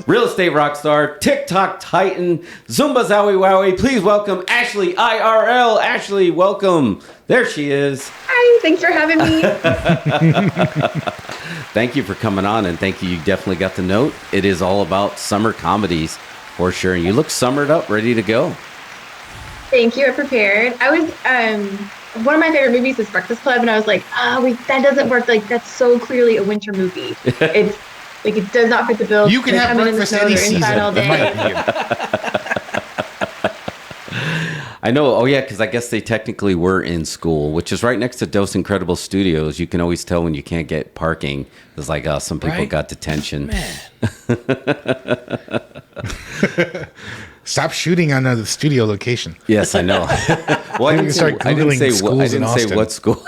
real estate rock star, TikTok titan, Zumba Zowie Wowie. Please welcome Ashley IRL. Ashley, welcome. There she is. Hi, thanks for having me. Thank you for coming on, and thank you. You definitely got the note. It is all about summer comedies for sure. And you look summered up, ready to go. Thank you. I prepared. I was one of my favorite movies is Breakfast Club, and I was like, that doesn't work. Like, that's so clearly a winter movie. It's like it does not fit the bill. You can have breakfast any season. All day. I know. Oh, yeah, because I guess they technically were in school, which is right next to Dos Incredible Studios. You can always tell when you can't get parking. It's like, some people got detention. Man. Stop shooting on the studio location. Yes, I know. Well, I didn't say what school.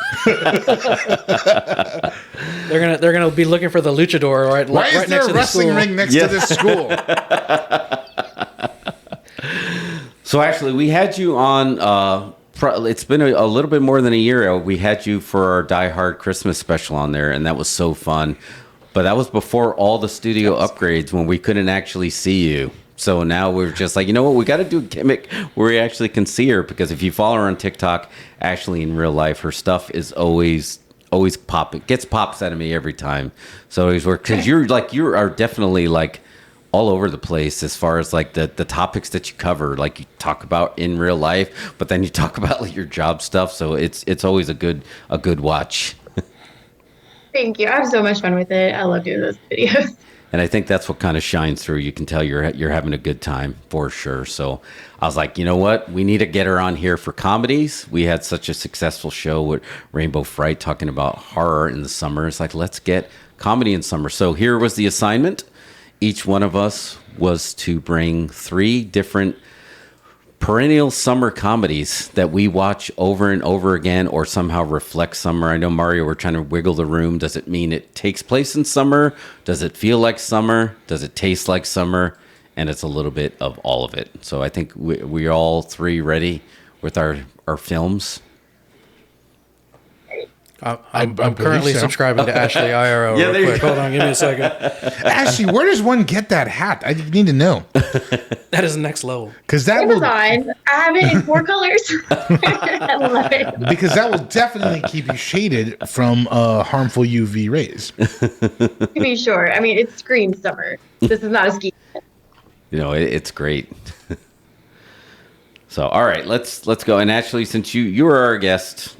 They're gonna be looking for the luchador right Why is there next a to the wrestling school. ring next to this school? So actually, we had you on. It's been a little bit more than a year. We had you for our Die Hard Christmas special on there, and that was so fun. But that was before all the studio upgrades when we couldn't actually see you. So now we're just like, you know what? We got to do a gimmick where we actually can see her, because if you follow her on TikTok, actually in real life, her stuff is always pop. It gets pops out of me every time. So it always works, because you are definitely like all over the place as far as like the topics that you cover, like you talk about in real life, but then you talk about like your job stuff. So it's always a good watch. Thank you. I have so much fun with it. I love doing those videos. And I think that's what kind of shines through. You can tell you're having a good time for sure. So I was like, you know what? We need to get her on here for comedies. We had such a successful show with Rainbow Fright talking about horror in the summer. It's like, let's get comedy in summer. So here was the assignment. Each one of us was to bring 3 different perennial summer comedies that we watch over and over again or somehow reflect summer. I know, Mario, we're trying to wiggle the room. Does it mean it takes place in summer? Does it feel like summer? Does it taste like summer? And it's a little bit of all of it. So I think we're all 3 ready with our films. I'm currently subscribing to Ashley IRL. Yeah, real quick. Hold on, give me a second. Ashley, where does one get that hat? I need to know. That is next level. Because that will, Amazon. I have it in 4 colors. I love it. because that will definitely keep you shaded from harmful UV rays. To be sure. I mean, it screams summer. This is not a ski. You know, it's great. So, all right, let's go. And actually, since you were our guest,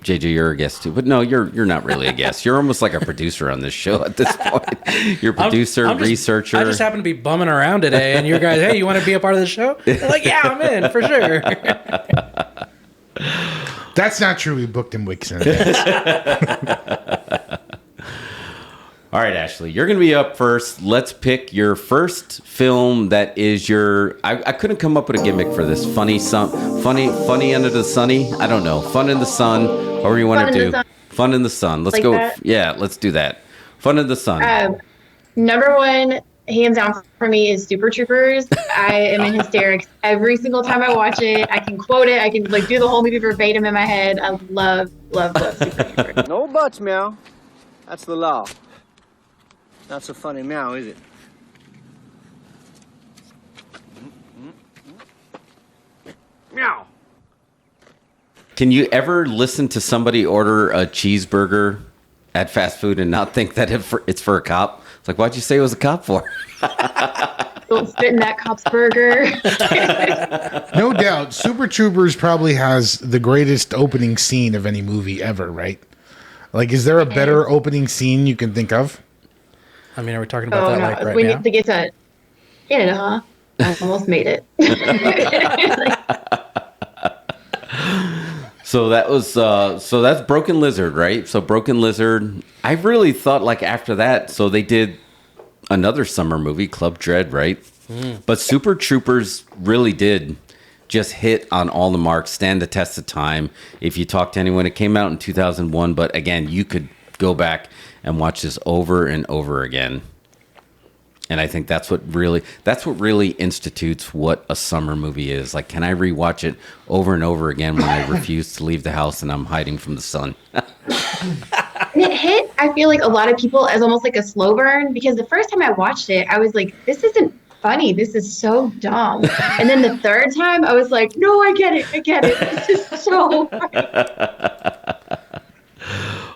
JJ, you're a guest too, but no, you're not really a guest. You're almost like a producer on this show at this point. You're a producer, researcher. I just happen to be bumming around today, and you guys, hey, you want to be a part of the show? They're like, yeah, I'm in for sure. That's not true. We booked him weeks in advance. All right, Ashley, you're going to be up first. Let's pick your first film that is your... I couldn't come up with a gimmick for this. Funny under the sunny? I don't know. Fun in the sun, however you want to do. Fun in the sun. Let's go. Yeah, let's do that. Fun in the sun. Number 1, hands down for me, is Super Troopers. I am in hysterics every single time I watch it. I can quote it. I can like do the whole movie verbatim in my head. I love Super Troopers. No buts, meow. That's the law. Not so funny meow, is it? Meow. Can you ever listen to somebody order a cheeseburger at fast food and not think that it's for a cop? It's like, why'd you say it was a cop for? Don't spit in that cop's burger. No doubt. Super Troopers probably has the greatest opening scene of any movie ever, right? Like, is there a better opening scene you can think of? I mean, are we talking about that right we now? need to get to Canada, huh? I almost made it. So that was so that's Broken Lizard, right? So Broken Lizard, I really thought like after that, so they did another summer movie, Club Dread, right? But Super Troopers really did just hit on all the marks, stand the test of time. If you talk to anyone, it came out in 2001, but again, you could go back and watch this over and over again. And I think that's what really institutes what a summer movie is. Like, can I rewatch it over and over again when I refuse to leave the house and I'm hiding from the sun? And it hit, I feel like a lot of people as almost like a slow burn because the first time I watched it, I was like, this isn't funny. This is so dumb. And then the third time, I was like, no, I get it. I get it. This is so funny.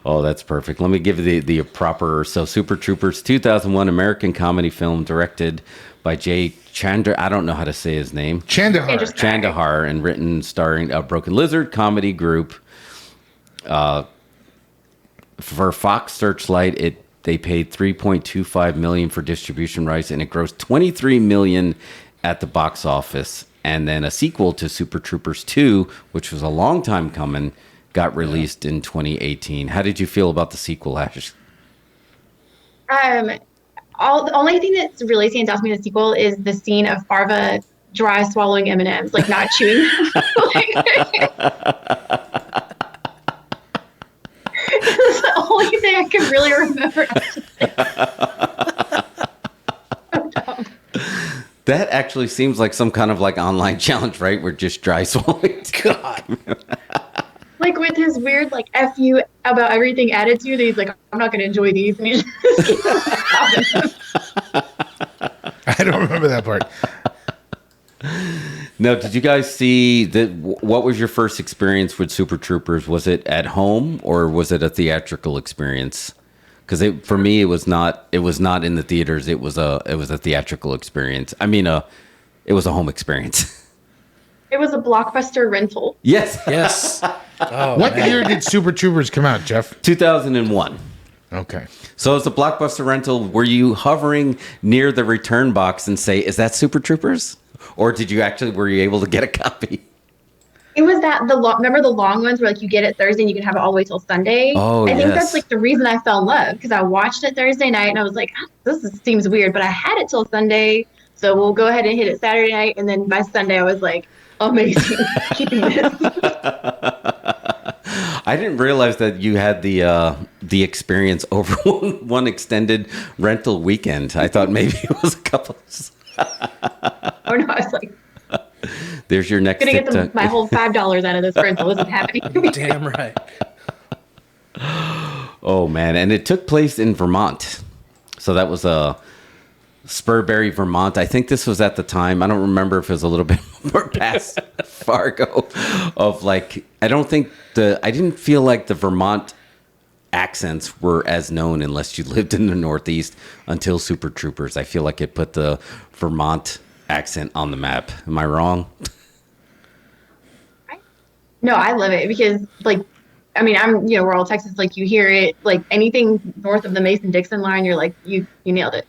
Oh, that's perfect. Let me give you the proper. So, Super Troopers, 2001 American comedy film directed by Jay Chandra. I don't know how to say his name. Chandahar. Chandahar, and written starring a Broken Lizard comedy group. For Fox Searchlight, they paid $3.25 million for distribution rights, and it grossed $23 million at the box office. And then a sequel to Super Troopers 2, which was a long time coming, got released in 2018. How did you feel about the sequel, Ash? The only thing that's really stands out to me in the sequel is the scene of Farva dry swallowing M&Ms, like not chewing them. It's the only thing I can really remember. That actually seems like some kind of like online challenge, right? We're just dry swallowing. God. Like with his weird like F you about everything attitude, he's like, I'm not going to enjoy these. And he just I don't remember that part. No, did you guys see that? What was your first experience with Super Troopers? Was it at home or was it a theatrical experience? Because for me, it was not. It was not in the theaters. It was a theatrical experience. I mean, it was a home experience. It was a Blockbuster rental. Yes. Yes. Oh, What man. year did Super Troopers come out, Jeff? 2001. Okay. So it's a Blockbuster rental. Were you hovering near the return box and say, "Is that Super Troopers?" Or were you able to get a copy? It was remember the long ones where like you get it Thursday and you can have it all the way till Sunday? Oh, I think yes. that's like the reason I fell in love because I watched it Thursday night and I was like, seems weird, but I had it till Sunday. So we'll go ahead and hit it Saturday night. And then by Sunday, I was like, amazing, keeping this. I didn't realize that you had the experience over one extended rental weekend. I thought maybe it was a couple. Or no, I was like, There's your next gonna get TikTok. my whole $5 out of this rental. This is happening to me. Damn right. Oh man, and it took place in Vermont. So that was Spurberry, Vermont. I think this was at the time. I don't remember if it was a little bit more past Fargo. Of like, I didn't feel like the Vermont accents were as known unless you lived in the Northeast until Super Troopers. I feel like it put the Vermont accent on the map. Am I wrong? No, I love it because like, I mean, I'm, we're all Texas, like you hear it, like anything north of the Mason-Dixon line, you're like, you nailed it.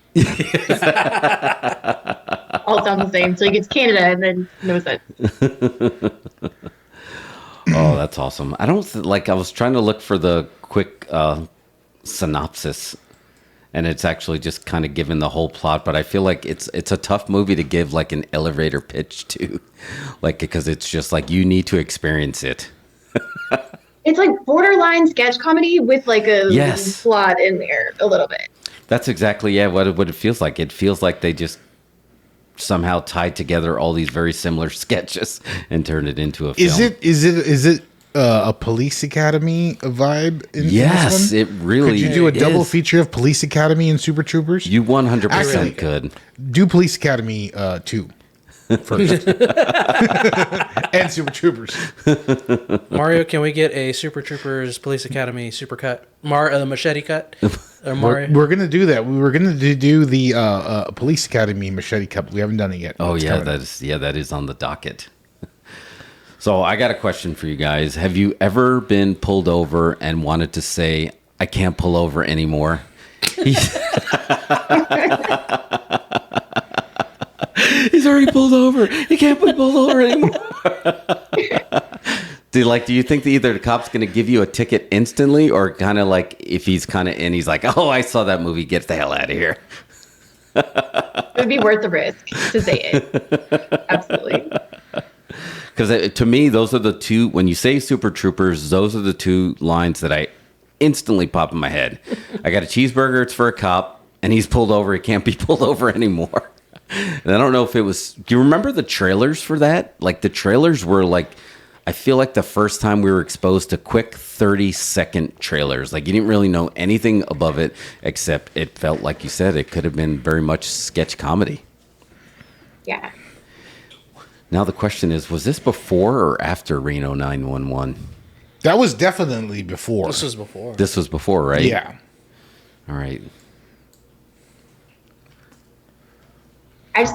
All sounds the same. So you get to Canada and then no sense. Oh, that's awesome. I was trying to look for the quick synopsis, and it's actually just kind of given the whole plot, but I feel like it's a tough movie to give like an elevator pitch to, like, because it's just like you need to experience it. It's like borderline sketch comedy with like a Yes. plot in there a little bit. That's exactly what it feels like. It feels like they just somehow tied together all these very similar sketches and turned it into a film. Is it a Police Academy vibe in Yes, this one? it really Could you do a double is. feature of Police Academy and Super Troopers? You 100% Actually- could. Do Police Academy 2 first. And Super Troopers. Mario, can we get a Super Troopers Police Academy super cut? The machete cut? Or Mario? We're gonna do that. We were gonna do the Police Academy machete cut. We haven't done it yet. Oh It's yeah, coming. that is on the docket. So I got a question for you guys. Have you ever been pulled over and wanted to say, "I can't pull over anymore"? He's already pulled over. He can't be pulled over anymore. Do you think that either the cop's going to give you a ticket instantly, or kind of like if he's kind of in, he's like, "Oh, I saw that movie. Get the hell out of here." It would be worth the risk to say it. Absolutely. Because to me, those are the two. When you say Super Troopers, those are the two lines that I instantly pop in my head. I got a cheeseburger. It's for a cop, and he's pulled over. He can't be pulled over anymore. And I don't know if it was. Do you remember the trailers for that? Like the trailers were like, I feel like the first time we were exposed to quick 30-second trailers. Like, you didn't really know anything above it, except it felt like you said it could have been very much sketch comedy. Yeah. Now the question is, was this before or after Reno 911? That was definitely before. This was before. This was before, right? Yeah. All right. I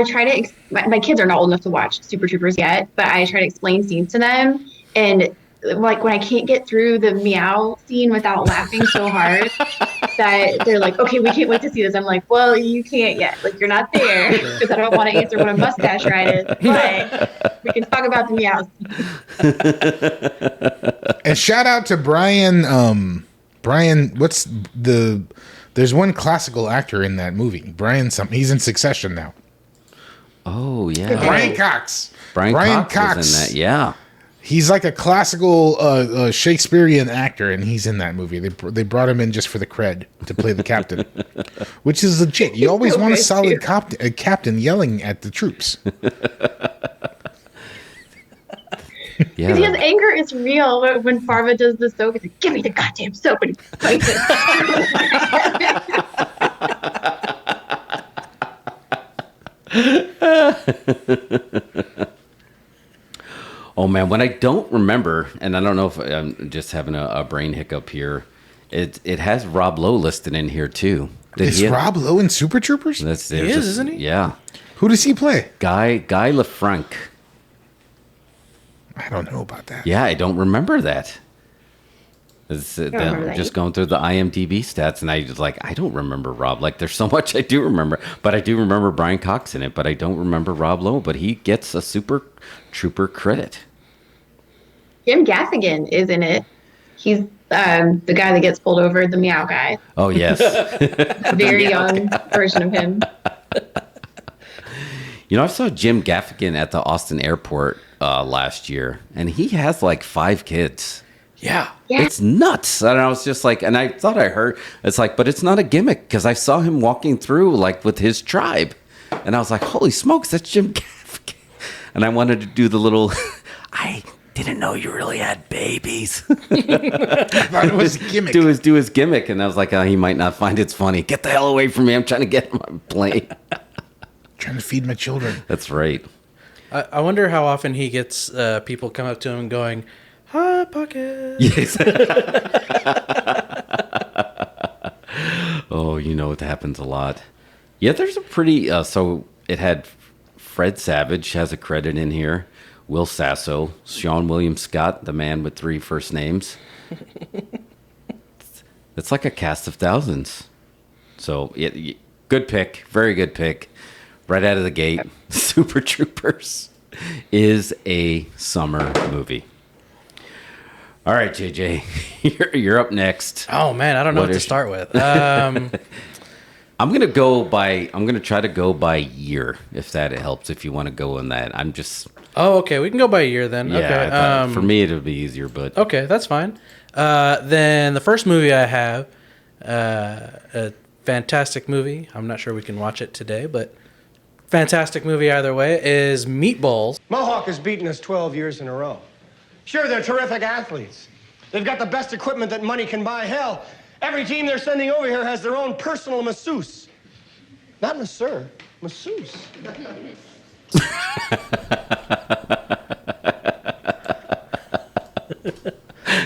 try to, my kids are not old enough to watch Super Troopers yet, but I try to explain scenes to them. And like when I can't get through the meow scene without laughing so hard that they're like, okay, we can't wait to see this. I'm like, well, you can't yet. Like, you're not there because I don't want to answer what a mustache ride is, but we can talk about the meows. And shout out to Brian. Brian, there's one classical actor in that movie. Brian something. He's in Succession now. Oh, yeah. Brian Cox. Brian Cox was in that, yeah. He's like a classical Shakespearean actor, and he's in that movie. They brought him in just for the cred to play the captain, which is legit. You always want a solid captain yelling at the troops. Yeah. Because his anger is real. When Farva does the soap, he's like, give me the goddamn soap. And he fights it. Oh, man, when I don't remember, and I don't know if I'm just having a brain hiccup here, it has Rob Lowe listed in here, too. Is Rob Lowe in Super Troopers? He is, isn't he? Yeah. Who does he play? Guy LaFranc. I don't know about that. Yeah, I don't remember that. remember that Just either. going through the IMDb stats, and I was like, I don't remember Rob. Like, there's so much I do remember, but I do remember Brian Cox in it, but I don't remember Rob Lowe. But he gets a Super Trooper credit. Jim Gaffigan is in it. He's the guy that gets pulled over, the meow guy. Oh yes, A very young version of him. You know, I saw Jim Gaffigan at the Austin airport last year, and he has like 5 kids. Yeah. Yeah. It's nuts. And I was just like, and I thought I heard, it's like, but it's not a gimmick because I saw him walking through like with his tribe. And I was like, holy smokes, that's Jim Gaffigan. And I wanted to do the little, I didn't know you really had babies. I thought it was a gimmick. do his gimmick. And I was like, oh, he might not find it's funny. Get the hell away from me. I'm trying to get on my plane. Trying to feed my children. That's right. I wonder how often he gets people come up to him going, "Hot Pocket." Yes. Oh, you know, it happens a lot. Yeah, there's a pretty, so it had Fred Savage has a credit in here. Will Sasso, Sean William Scott, the man with 3 first names. It's like a cast of thousands. So, good pick. Very good pick. Right out of the gate, Super Troopers is a summer movie. All right, JJ, you're up next. Oh man, I don't know what to start with. I'm gonna try to go by year, if that helps. If you want to go on that, I'm just. Oh, okay. We can go by year then. Yeah, Okay. I thought for me it'll be easier, but Okay, that's fine. Then the first movie I have, a fantastic movie. I'm not sure we can watch it today, but fantastic movie either way, is Meatballs. Mohawk has beaten us 12 years in a row. Sure, they're terrific athletes. They've got the best equipment that money can buy. Hell, every team they're sending over here has their own personal masseuse. Not masseur, masseuse.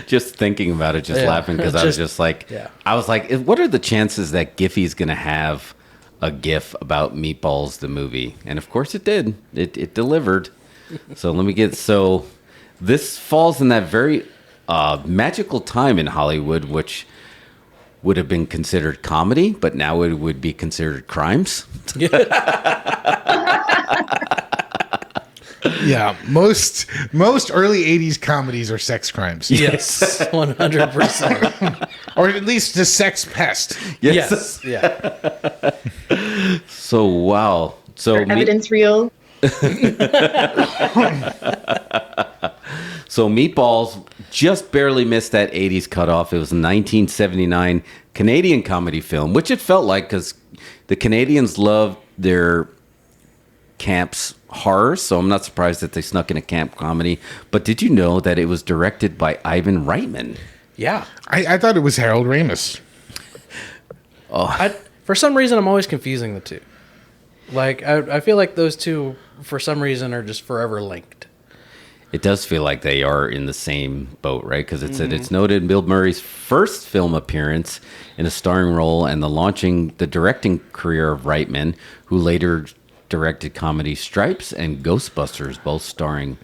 just thinking about it, just Yeah. laughing because I was Just- just like, yeah. I was like, what are the chances that Giphy's gonna have a GIF about Meatballs the movie? And of course it did. It delivered. So let me get this falls in that very magical time in Hollywood, which would have been considered comedy, but now it would be considered crimes. Yeah, most early 80s comedies are sex crimes. Yes, 100%. Or at least a sex pest. Yes, yeah. So wow. So Evidence reel. So Meatballs just barely missed that 80s cutoff. It was a 1979 Canadian comedy film, which it felt like because the Canadians loved their camps horror, so I'm not surprised that they snuck in a camp comedy. But did you know that it was directed by Ivan Reitman? Yeah. I thought it was Harold Ramis. For some reason, I'm always confusing the two. Like, I feel like those two, for some reason, are just forever linked. It does feel like they are in the same boat, right? Because it's noted Bill Murray's first film appearance in a starring role and the directing career of Reitman, who later directed comedy Stripes and Ghostbusters, both starring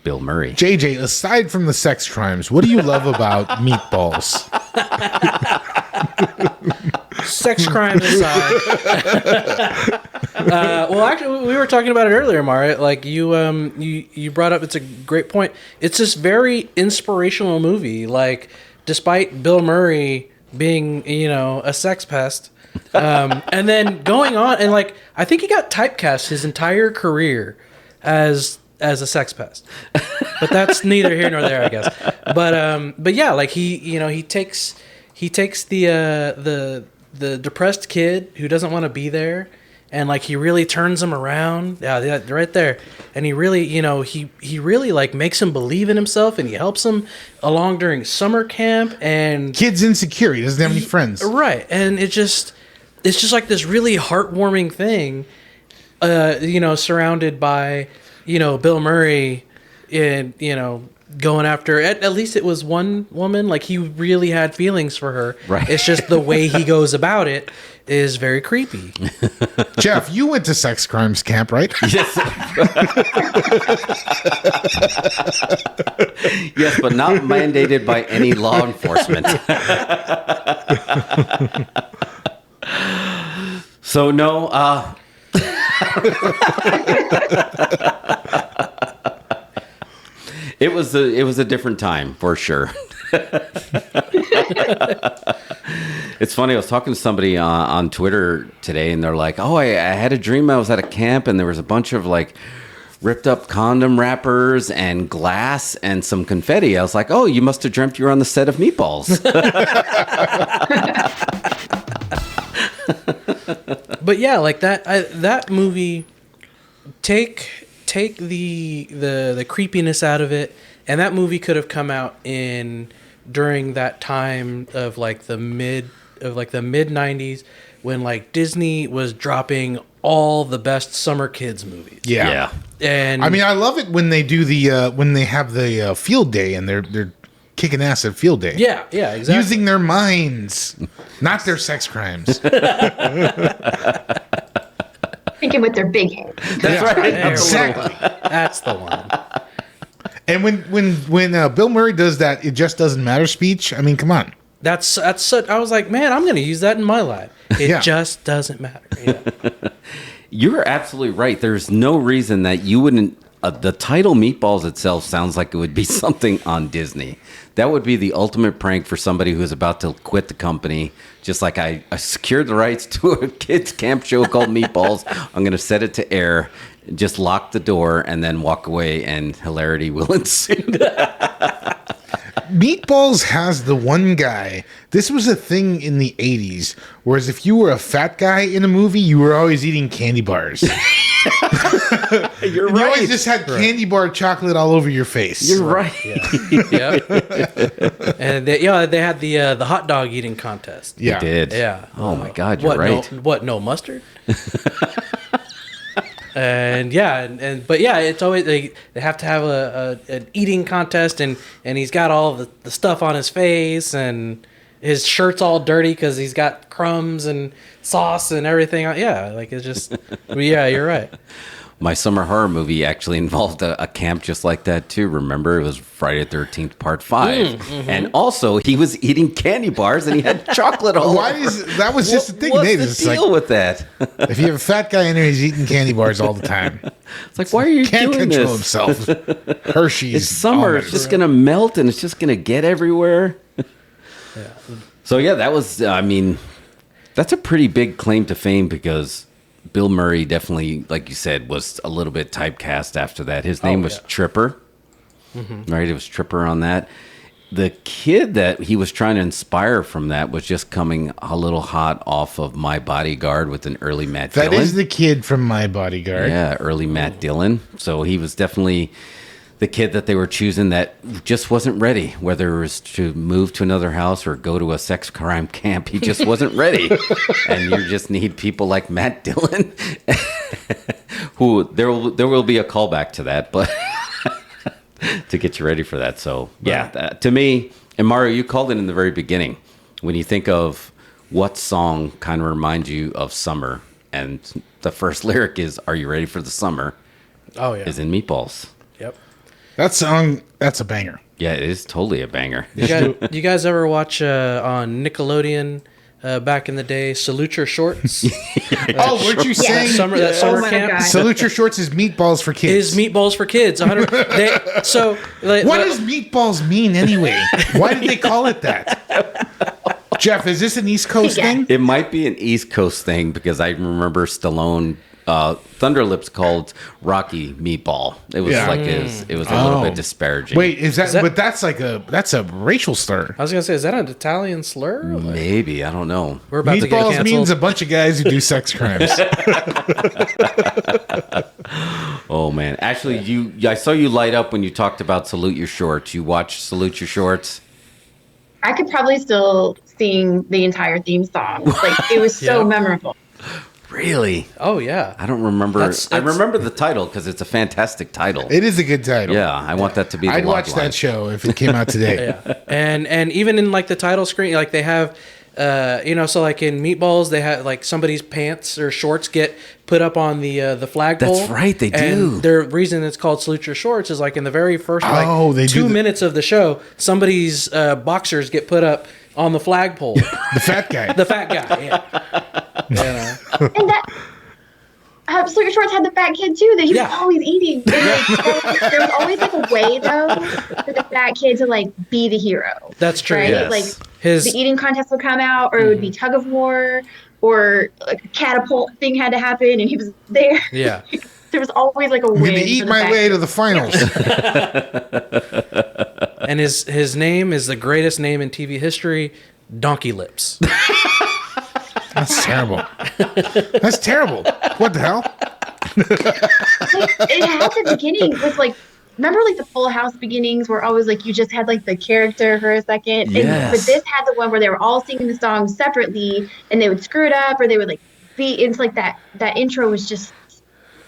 Bill Murray. JJ, aside from the sex crimes, what do you love about Meatballs? Sex crimes aside. Well, actually, we were talking about it earlier, Mara. Like you brought up, it's a great point. It's this very inspirational movie. Like, despite Bill Murray being, a sex pest, and then going on and like, I think he got typecast his entire career as a sex pest. But that's neither here nor there, I guess. But yeah, like he takes the depressed kid who doesn't want to be there, and like he really turns him around. Yeah, right there. And he really, he really like makes him believe in himself, and he helps him along during summer camp. And Kid's insecure. He doesn't have any friends. Right. And it's just like this really heartwarming thing, surrounded by, Bill Murray and, going after, at least it was one woman, like he really had feelings for her. Right. It's just the way he goes about it is very creepy. Jeff, you went to sex crimes camp, right? Yes. Yes, but not mandated by any law enforcement. So no, it was a different time for sure. It's funny. I was talking to somebody on Twitter today, and they're like, "Oh, I had a dream. I was at a camp, and there was a bunch of like ripped up condom wrappers and glass and some confetti." I was like, "Oh, you must have dreamt you were on the set of Meatballs." But yeah, like that movie, take the creepiness out of it, and that movie could have come out during that time of like the mid 90s, when like Disney was dropping all the best summer kids movies. Yeah. And I mean, I love it when they do when they have the field day and they're kicking ass at field day. Yeah, exactly. Using their minds, not their sex crimes. Thinking with their big head. That's right. There we go. Exactly. That's the one. And when Bill Murray does that, it just doesn't matter speech. I mean, come on. That's such. I was like, man, I'm going to use that in my life. It just doesn't matter. Yeah. You're absolutely right. There's no reason that you wouldn't. The title Meatballs itself sounds like it would be something on Disney. That would be the ultimate prank for somebody who's about to quit the company. Just like I secured the rights to a kids camp show called Meatballs. I'm going to set it to air, just lock the door, and then walk away, and hilarity will ensue. Meatballs has the one guy. This was a thing in the 80s, whereas if you were a fat guy in a movie, you were always eating candy bars. You're You always just had candy bar chocolate all over your face. You're right. Yeah. And they had the hot dog eating contest. Yeah. They did. Yeah. Oh my God, you're right. No mustard? And it's always they have to have an eating contest, and he's got all the stuff on his face, and his shirt's all dirty because he's got crumbs and sauce and everything. Yeah, like it's just yeah, you're right. My summer horror movie actually involved a camp just like that too. Remember, it was Friday the 13th Part 5. And also he was eating candy bars and he had chocolate all Why over. is that was just the thing? What's Nate. the It's deal like, with that? if you have a fat guy in there, he's eating candy bars all the time. It's like, why are you Can't doing control this? himself. Hershey's. It's summer. almonds. It's just going to melt and it's just going to get everywhere. So yeah, that was, I mean, that's a pretty big claim to fame because Bill Murray definitely, like you said, was a little bit typecast after that. His name was Tripper, right? It was Tripper on that. the kid that he was trying to inspire from that was just coming a little hot off of My Bodyguard with an early Matt Dillon. That is the kid from My Bodyguard. Yeah, early Matt Dillon. So he was definitely the kid that they were choosing that just wasn't ready, whether it was to move to another house or go to a sex crime camp. He just wasn't ready. And you just need people like Matt Dillon, who there will be a callback to that, but to get you ready for that. So yeah, to me, and Mario, you called it in the very beginning. When you think of what song kind of reminds you of summer, and the first lyric is "Are you ready for the summer?" Oh yeah, is in Meatballs. Yep. That song, that's a banger. Yeah, it is totally a banger. You guys ever watch on Nickelodeon back in the day, Salute Your Shorts? Oh, weren't you saying summer my camp? God. Salute Your Shorts is Meatballs for Kids? Is Meatballs for Kids. 100. What does Meatballs mean anyway? Why did they call it that? Jeff, is this an East Coast thing? It might be an East Coast thing because I remember Stallone, Thunderlips called Rocky Meatball. It was it was a little bit disparaging. Wait, is that? But that's a racial slur. I was gonna say, is that an Italian slur? Maybe, I don't know. We're about to get Meatballs canceled. means a bunch of guys who do sex crimes. Oh man, actually, I saw you light up when you talked about Salute Your Shorts. You watched Salute Your Shorts? I could probably still sing the entire theme song. Like, it was so memorable. Really? Oh yeah. I don't remember. That's- I remember the title because it's a fantastic title. It is a good title. Yeah, I want that to be the I'd log watch line. that show if it came out today. Yeah. And even in like the title screen, like they have, so like in Meatballs, they have like somebody's pants or shorts get put up on the flagpole. That's right, they do. And the reason it's called Salute Your Shorts is like in the very first they do 2 minutes of the show, somebody's boxers get put up on the flagpole. The fat guy. The fat guy, yeah. And that Salute Your Shorts had the fat kid too that he was always eating. And, like, there was always like a way though for the fat kid to like be the hero. That's true. Right? Yes. Like His the eating contest would come out, or it would be tug of war, or like a catapult thing had to happen, and he was there. Yeah. There was always like a I'm win. going to eat my way to the finals. And his name is the greatest name in TV history, Donkey Lips. That's terrible. That's terrible. What the hell? It had the beginning with like, remember like the Full House beginnings where always like you just had like the character for a second. Yes. But this had the one where they were all singing the song separately and they would screw it up or they would like be into like that intro was just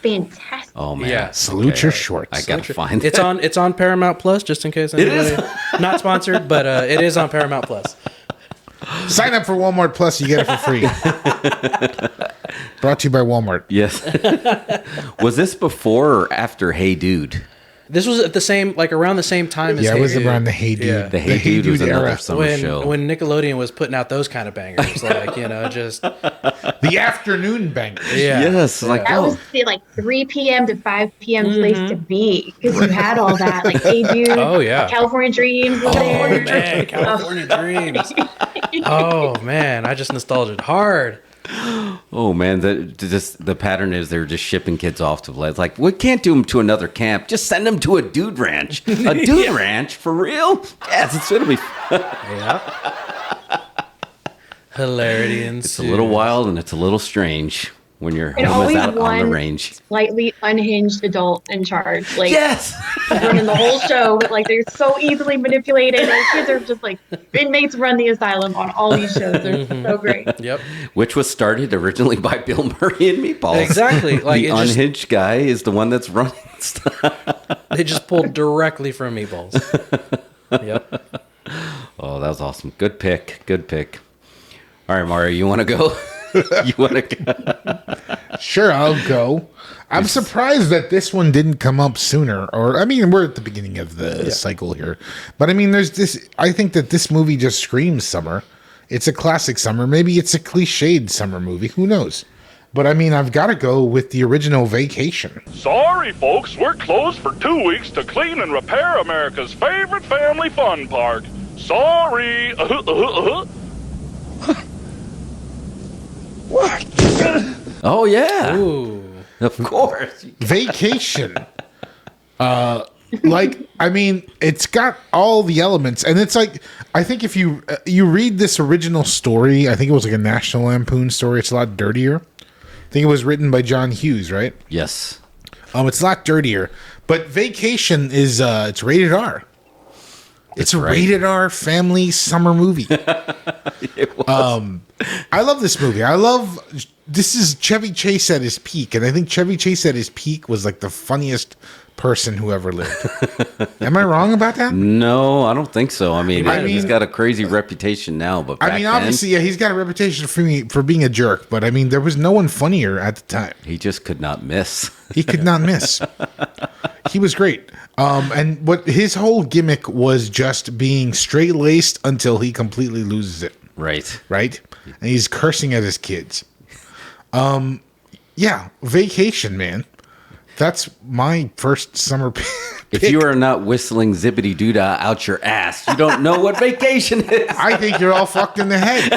fantastic. Oh man, Yeah. Salute your shorts. I gotta find It's on Paramount Plus, just in case anybody. Not sponsored, but it is on Paramount Plus. Sign up for Walmart Plus, you get it for free. Brought to you by Walmart. Yes. Was this before or after Hey Dude? This was at around the same time as Yeah, Hey it was Dude. around the Hey Dude. Yeah. The Hey Dude was another summer show. When Nickelodeon was putting out those kind of bangers, like just The afternoon bank. yeah. Yes, like That was the like 3 p.m. to 5 p.m. place to be because you had all that like Hey Dude, Oh, yeah. California Dreams was Oh there. man, California Dreams. Oh man, I just nostalgic hard. oh man, the pattern is they're just shipping kids off to play. It's like we can't do them to another camp. Just send them to a dude ranch. A dude ranch for real? Yes, it's gonna be. Yeah. Hilarity and It's a little wild and it's a little strange when your And home is always out on the one range. slightly unhinged adult in charge. Like Yes. running the whole show, but like they're so easily manipulated. And kids are just like inmates run the asylum on all these shows. They're so great. Yep. Which was started originally by Bill Murray and Meatballs. Exactly. Like the it just- unhinged guy is the one that's running stuff. They just pulled directly from Meatballs. Yep. Oh, that was awesome. Good pick. Good pick. All right, Mario, you want to go? You want to go? Sure, I'll go. I'm surprised that this one didn't come up sooner. Or, I mean, we're at the beginning of the cycle here. But, I mean, there's this. I think that this movie just screams summer. It's a classic summer. Maybe it's a cliched summer movie. Who knows? But, I mean, I've got to go with the original Vacation. Sorry, folks, we're closed for 2 weeks to clean and repair America's favorite family fun park. Sorry. Oh, yeah. Ooh. Of course. Vacation. Like, I mean, it's got all the elements, and it's like, I think if you read this original story, I think it was like a National Lampoon story. It's a lot dirtier. I think it was written by John Hughes, right? Yes. It's a lot dirtier, but Vacation is it's rated R. It's a rated R family summer movie. It was. I love this movie. This is Chevy Chase at his peak, and I think Chevy Chase at his peak was like the funniest person who ever lived. Am I wrong about that? No, I don't think so. I mean, I he's mean- got a crazy reputation now, but back then, obviously, yeah, he's got a reputation for being a jerk, but I mean, there was no one funnier at the time. he just could not miss. He could not miss. He was great. And what his whole gimmick was just being straight laced until he completely loses it. Right. Right? And he's cursing at his kids. Yeah, Vacation, man. That's my first summer pick. If you are not whistling zippity doodah out your ass, you don't know what vacation is. I think you're all fucked in the head.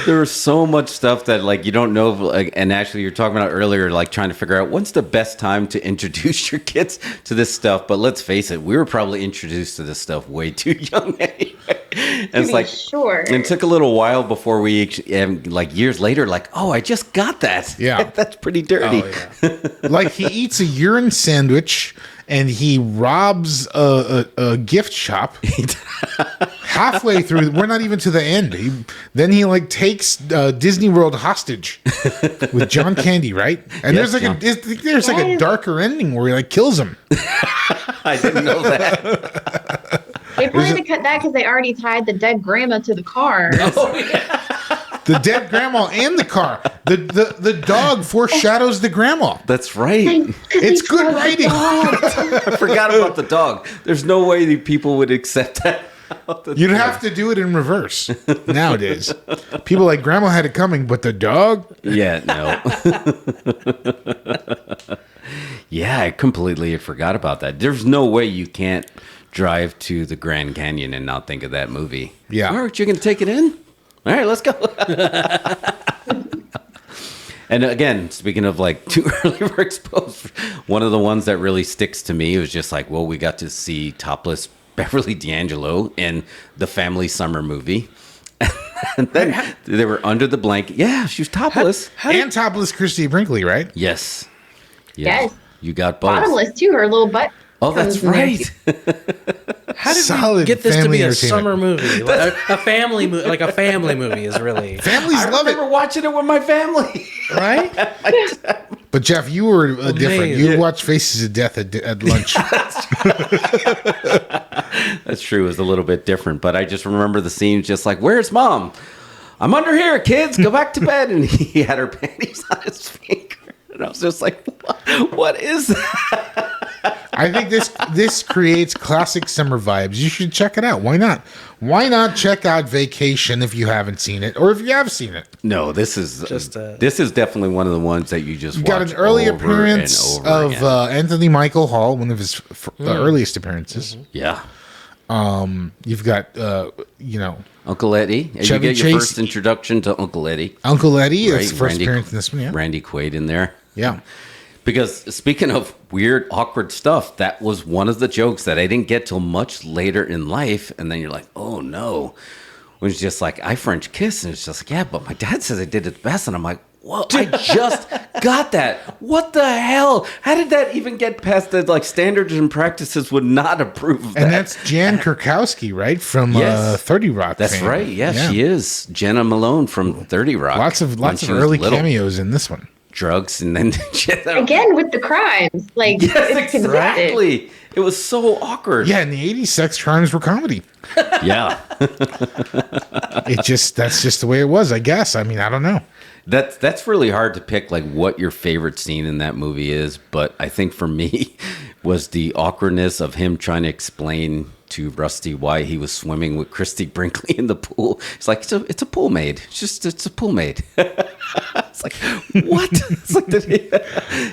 There was so much stuff that like you don't know. Like, and actually, you're talking about earlier, like trying to figure out when's the best time to introduce your kids to this stuff. But let's face it, we were probably introduced to this stuff way too young anyway. And it's like, sure. and it took a little while before we, like years later, like, oh, I just got that. Yeah. That's pretty dirty. Oh, yeah. Like he eats a urine sandwich and he robs a gift shop. Halfway through, we're not even to the end. Then he like takes Disney World hostage with John Candy, right? And Yes, there's like a darker ending where he like kills him. I didn't know that. They probably had to cut that because they already tied the dead grandma to the car. The dead grandma and the car. The dog foreshadows the grandma. That's right. It's good writing. I forgot about the dog. There's no way the people would accept that. You'd have to do it in reverse nowadays. People like grandma had it coming, but the dog. Yeah, no. Yeah, I completely forgot about that. There's no way you can't drive to the Grand Canyon and not think of that movie. Yeah. All right, you gonna take it in? All right, let's go. And again, speaking of like too early for exposed, one of the ones that really sticks to me was just like, well, we got to see topless Beverly D'Angelo in the family summer movie. And then they were under the blanket. Yeah, she was topless. And topless Christy Brinkley, right? Yes. Yes. You got both. Bottomless too. Her little butt. Oh, that's comes in there, right. too. How did we Solid get this to family be a entertainment. summer movie? Like a family movie, like a family movie is really Families I love remember it. watching it with my family. right. But Jeff, you were different. Amazing. You watched Faces of Death at lunch. That's true. It was a little bit different, but I just remember the scene just like, where's mom? I'm under here, kids. Go back to bed. And he had her panties on his finger. And I was just like, what is that? I think this creates classic summer vibes. You should check it out. Why not? Why not check out Vacation if you haven't seen it, or if you have seen it? No, this is Just, this is definitely one of the ones that you just You got watch an early over appearance and over of again. Anthony Michael Hall, one of his earliest appearances. Yeah. You've got Uncle Eddie. And Chevy you get your Chase. first introduction to Uncle Eddie. Uncle Eddie. Right, It's the first Randy- appearance in this one. Yeah. Randy Quaid in there. Yeah. Because speaking of weird, awkward stuff, that was one of the jokes that I didn't get till much later in life. And then you're like, oh no. When it's just like, I French kiss. And it's just like, yeah, but my dad says I did it best. And I'm like, well, I just got that. What the hell? How did that even get past the like standards and practices would not approve of that? And that's Jan Krakowski, right? From Yes. 30 Rock. That's fame. right. Yeah, she is. Jenna Malone from 30 Rock. Lots of when she was early little. cameos in this one. Drugs and then shit. Again with the crimes. Like Yes, it's consistent. exactly. It was so awkward. Yeah, in the 80s, sex crimes were comedy. Yeah. That's just the way it was, I guess. I mean, I don't know. That's really hard to pick like what your favorite scene in that movie is, but I think for me was the awkwardness of him trying to explain to Rusty why he was swimming with Christy Brinkley in the pool. It's like it's a pool maid. It's a pool maid. It's like what? It's like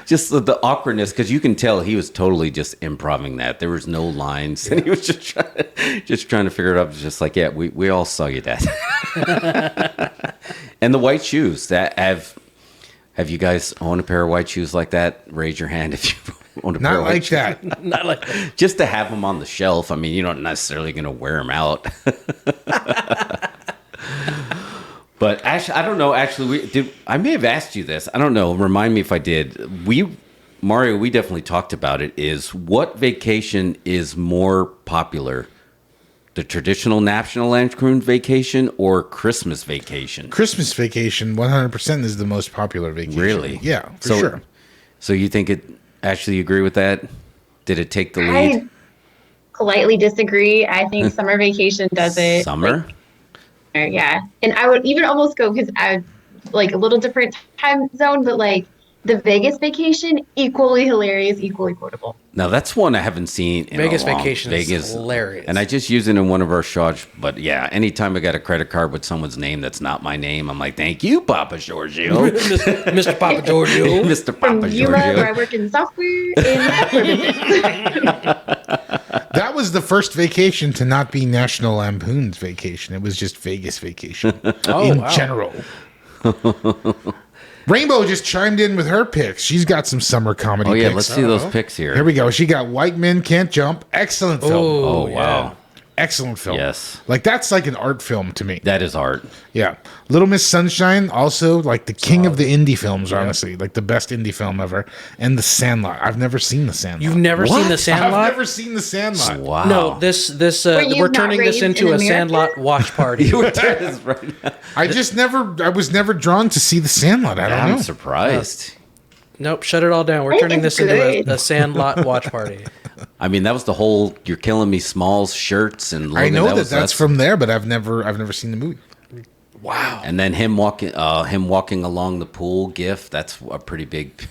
just the awkwardness because you can tell he was totally just improvising that. There was no lines, and he was just trying to figure it out. Just like we all saw you, Dad. And the white shoes that have Have you guys owned a pair of white shoes like that? Raise your hand if you own a pair Not of white like shoes. that. Not like that. Just to have them on the shelf. I mean, you're not necessarily going to wear them out. But actually, I don't know. Actually, I may have asked you this. I don't know. Remind me if I did. Mario, we definitely talked about it. Is what vacation is more popular? The traditional National Lampoon Vacation or Christmas Vacation? Christmas Vacation 100% is the most popular vacation. Really? Yeah, for sure. So you think it actually agree with that? Did it take the lead? I politely disagree. I think summer vacation does it. Summer? Yeah. And I would even almost go because I like a little different time zone, but like the Vegas vacation, equally hilarious, equally quotable. Now that's one I haven't seen in Vegas a long Vacation is hilarious. And I just use it in one of our shots. But yeah, anytime I got a credit card with someone's name that's not my name, I'm like, thank you, Papa Giorgio. Mr. Papa Giorgio. Mr. From Papa Yuma, where I Giorgio. work in software and That was the first vacation to not be National Lampoon's Vacation. It was just Vegas Vacation in general. Rainbow just chimed in with her picks. She's got some summer comedy Oh yeah, picks. let's see those pics here. Here we go. She got White Men Can't Jump. Excellent film. Oh wow. Excellent film. Yes. Like that's like an art film to me. That is art. Yeah. Little Miss Sunshine, also like the king of the indie films, honestly. Like the best indie film ever. And The Sandlot. I've never seen The Sandlot. You've never seen The Sandlot? I've never seen The Sandlot. Wow. No, this you've we're not turning this raised into in a America? Sandlot watch party. That is right. I was never drawn to see The Sandlot. I don't I'm know. surprised. Nope, shut it all down. We're It turning is this into good. a Sandlot watch party. I mean, that was the whole "You're Killing Me" Smalls shirts and Logan. I know was- that's from there, but I've never seen the movie. Wow. And then him walking along the pool gif. That's a pretty big.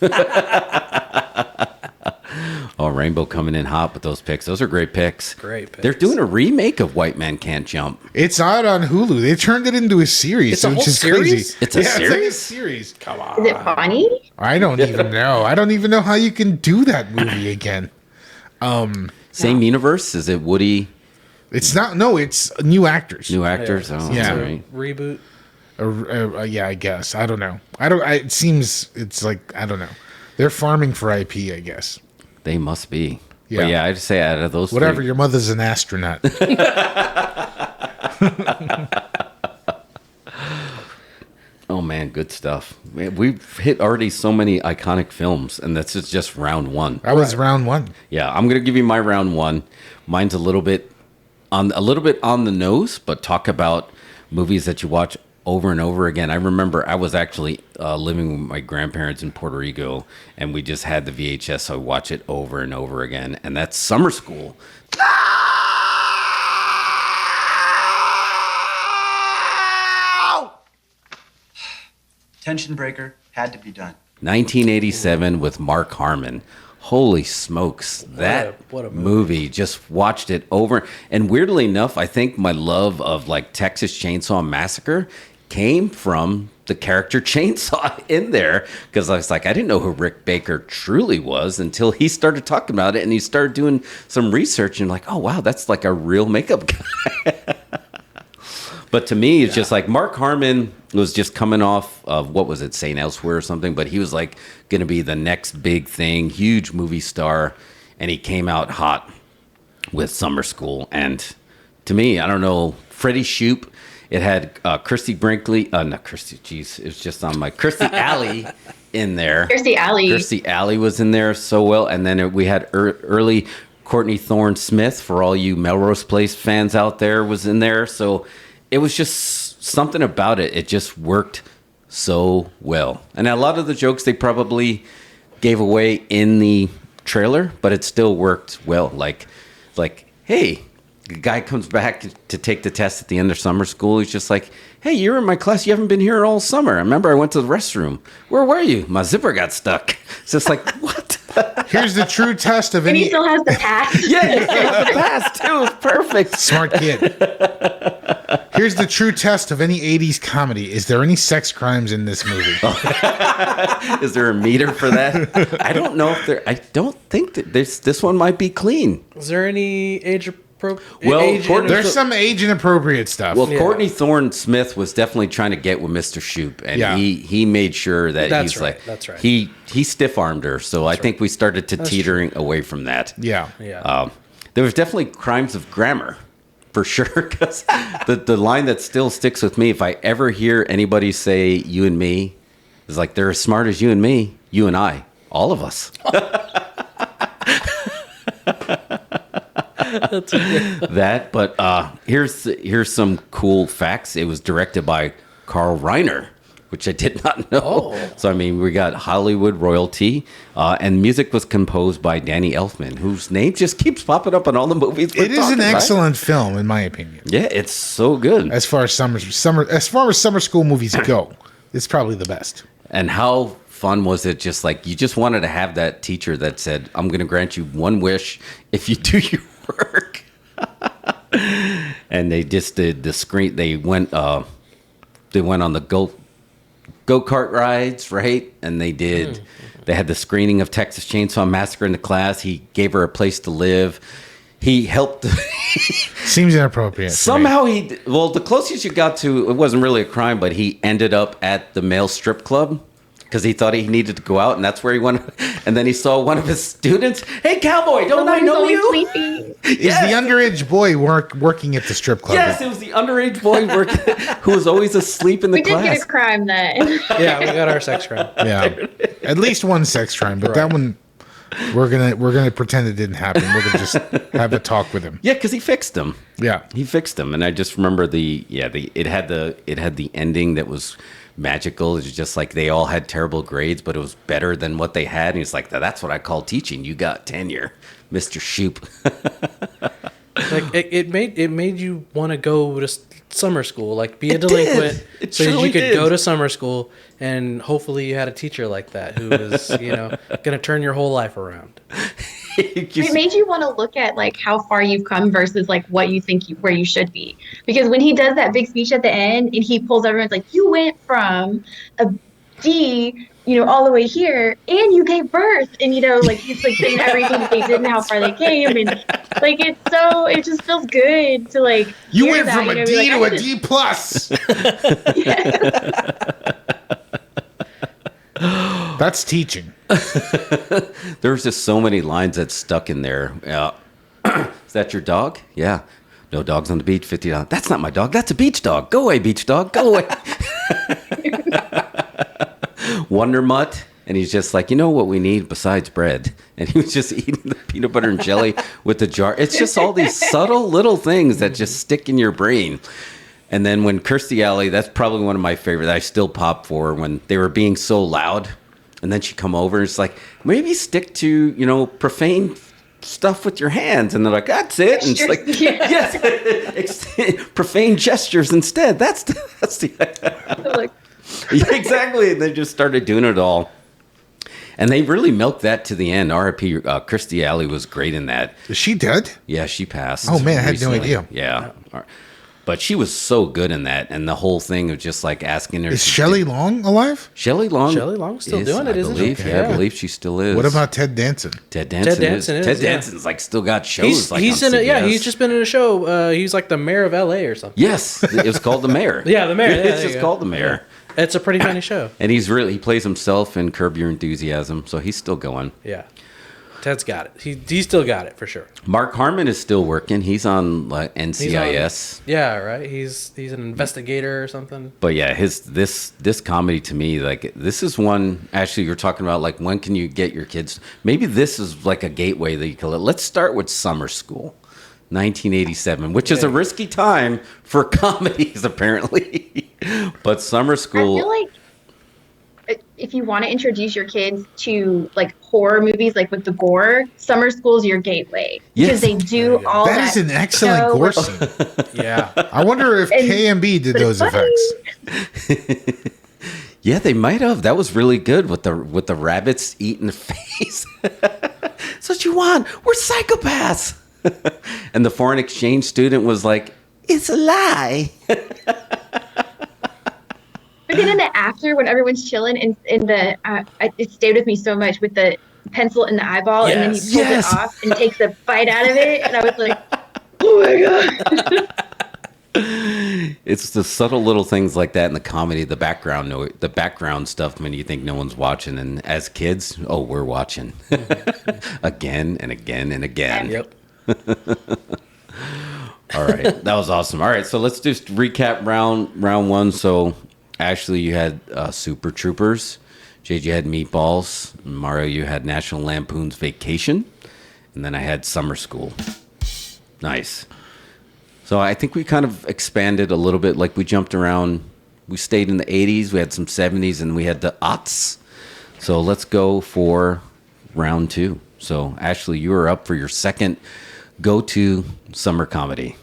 Oh, Rainbow coming in hot with those picks. Those are great picks. Great picks. They're doing a remake of White Man Can't Jump. It's out on Hulu. They turned it into a series, It's a which whole is series? crazy. It's a It's like a series? series. Come on. is it funny? I don't even know. I don't even know how you can do that movie again. Same universe? Is it Woody? It's not. No, it's new actors. New actors? Oh, Yeah. that's right. Reboot. Yeah, I guess. I don't know. It seems it's like I don't know. They're farming for IP, I guess. They must be. Yeah. But yeah, I'd say out of those Whatever. three, Your mother's an astronaut. oh man, good stuff. Man, we've hit already so many iconic films, and that's just round one. That was round one. Yeah, I'm gonna give you my round one. Mine's a little bit on the nose, but talk about movies that you watch over and over again. I remember I was actually living with my grandparents in Puerto Rico, and we just had the VHS, so I watch it over and over again. And that's Summer School. Tension breaker had to be done. 1987 with Mark Harmon. Holy smokes, that what a movie. Just watched it over. And weirdly enough, I think my love of like Texas Chainsaw Massacre came from the character Chainsaw in there, because I was like, I didn't know who Rick Baker truly was until he started talking about it, and he started doing some research, and like, oh wow, that's like a real makeup guy. But to me, it's just like Mark Harmon was just coming off of, what was it, St. Elsewhere or something, but he was like going to be the next big thing, huge movie star, and he came out hot with Summer School. And to me, I don't know, Freddie Shoop, it had Christy Brinkley, not Christy, jeez, it was just on my, Christy Alley in there. Kirstie Alley. Kirstie Alley was in there so well. And then we had early Courtney Thorne Smith, for all you Melrose Place fans out there, was in there. So it was just something about it. It just worked so well. And a lot of the jokes they probably gave away in the trailer, but it still worked well. Like, hey, the guy comes back to take the test at the end of summer school. He's just like, hey, you're in my class. You haven't been here all summer. I remember I went to the restroom. Where were you? My zipper got stuck. So it's like, what? Here's the true test of And he any still has the pass. Yeah, you still have the pass too. It's perfect. smart kid. Here's the true test of any 80s comedy. Is there any sex crimes in this movie? Is there a meter for that? I don't know if there. I don't think that this one might be clean. Is there any age There's some age inappropriate stuff. Well, Courtney Thorne Smith was definitely trying to get with Mr. Shoop, and he made sure that That's right. He stiff armed her. So I think we started to teetering away from that. Yeah. There was definitely crimes of grammar, for sure. Because the line that still sticks with me, if I ever hear anybody say "you and me," is like they're as smart as you and me, you and I, all of us. That, but here's some cool facts. It was directed by Carl Reiner, which I did not know. So I mean, we got Hollywood royalty, and music was composed by Danny Elfman, whose name just keeps popping up in all the movies. It is an excellent film, in my opinion. Yeah, it's so good. As far as summer school movies go, it's probably the best. And how fun was it? Just like you just wanted to have that teacher that said, "I'm going to grant you one wish if you do your work." And they just did the screen. They went on the go-kart rides, right? And they had the screening of Texas Chainsaw Massacre in the class. He gave her a place to live. He helped. Seems inappropriate. Somehow the closest you got to, it wasn't really a crime, but he ended up at the male strip club because he thought he needed to go out, and that's where he went. And then he saw one of his students. "Hey, cowboy, don't I know you?" Sleepy. Is the underage boy working at the strip club? Yes, it was the underage boy who was always asleep in the class. We did get a crime then. Yeah, we got our sex crime. Yeah, at least one sex crime, but that one we're gonna pretend it didn't happen. We're gonna just have a talk with him. Yeah, because he fixed them. Yeah, he fixed them, and I just remember it had the ending that was magical. It's just like they all had terrible grades, but it was better than what they had. And he's like, "That's what I call teaching. You got tenure, Mr. Shoop." Like it made you want to go to summer school, like be a delinquent, so you could go to summer school, and hopefully you had a teacher like that who was going to turn your whole life around. It made you want to look at like how far you've come versus like what you think where you should be. Because when he does that big speech at the end and he pulls everyone's like, "You went from a D, all the way here, and you gave birth," and like he's like saying everything that they did and how far they came, and like it just feels good to like. You went from a D to a D plus. That's teaching. There's just so many lines that stuck in there. Is that your dog? Yeah. No dogs on the beach, $50. That's not my dog. That's a beach dog. Go away, beach dog. Go away. Wonder Mutt. And he's just like, what we need besides bread? And he was just eating the peanut butter and jelly with the jar. It's just all these subtle little things that just stick in your brain. And then when Kirstie Alley, that's probably one of my favorites. I still pop for when they were being so loud. And then she'd come over and it's like, maybe stick to, profane stuff with your hands. And they're like, "That's it." And it's like, yes, profane gestures instead. That's the yeah, exactly. And they just started doing it all. And they really milked that to the end. R.I.P. Kirstie Alley was great in that. Is she dead? Yeah, she passed. Oh, man, I had recently. no idea. Yeah. But she was so good in that. And the whole thing of just like asking her. Is Shelley Long alive? Shelley Long still doing it, isn't she? Yeah, I believe she still is. What about Ted Danson? Ted Danson's like still got shows. He's in it. Yeah, he's just been in a show. He's like the mayor of L.A. or something. Yes, it was called The Mayor. Yeah, The Mayor. It's just called The Mayor. It's a pretty funny show. And he plays himself in Curb Your Enthusiasm, so he's still going. Yeah. Ted's got it. He still got it for sure. Mark Harmon is still working. He's on NCIS. Yeah, right. He's an investigator or something. But yeah, this comedy to me, like this is one. Actually, you're talking about like when can you get your kids? Maybe this is like a gateway that you call it. Let's start with summer school. 1987, which is a risky time for comedies, apparently. But summer school. I feel like if you want to introduce your kids to like horror movies, like with the gore, summer school's your gateway because they do all that. That is an excellent gore scene. Yeah, I wonder if KMB did those effects. Yeah, they might have. That was really good with the rabbits eating the face. That's what you want. We're psychopaths. And the foreign exchange student was like, "It's a lie." But then in the after, when everyone's chilling, it stayed with me so much with the pencil in the eyeball, and then he pulls it off and takes a bite out of it, and I was like, Oh my god. It's the subtle little things like that in the comedy, the background stuff when you think no one's watching, and as kids, oh, we're watching again and again and again. Yep. All right, that was awesome. All right, so let's just recap round one. So, Ashley, you had Super Troopers. JJ had Meatballs. Mario, you had National Lampoon's Vacation, and then I had Summer School. Nice. So I think we kind of expanded a little bit. Like we jumped around. We stayed in the 80s. We had some 70s, and we had the aughts. So let's go for round two. So Ashley, you are up for your second go-to summer comedy.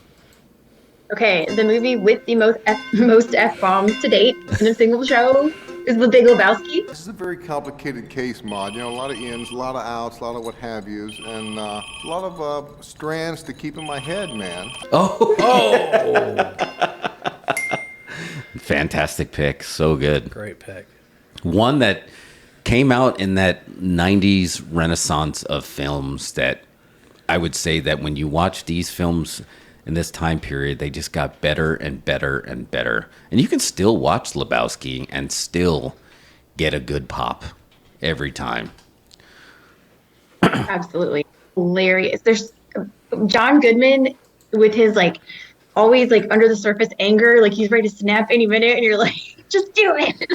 Okay, the movie with the most F-bombs to date in a single show is The Big Lebowski. This is a very complicated case, Maud. You know, a lot of ins, a lot of outs, a lot of what have yous, and a lot of strands to keep in my head, man. Oh! Fantastic pick. So good. Great pick. One that came out in that 90s renaissance of films that I would say that when you watch these films in this time period, they just got better and better and better. And you can still watch Lebowski and still get a good pop every time. Absolutely hilarious. There's John Goodman with his like always like under the surface anger, like he's ready to snap any minute, and you're like, just do it.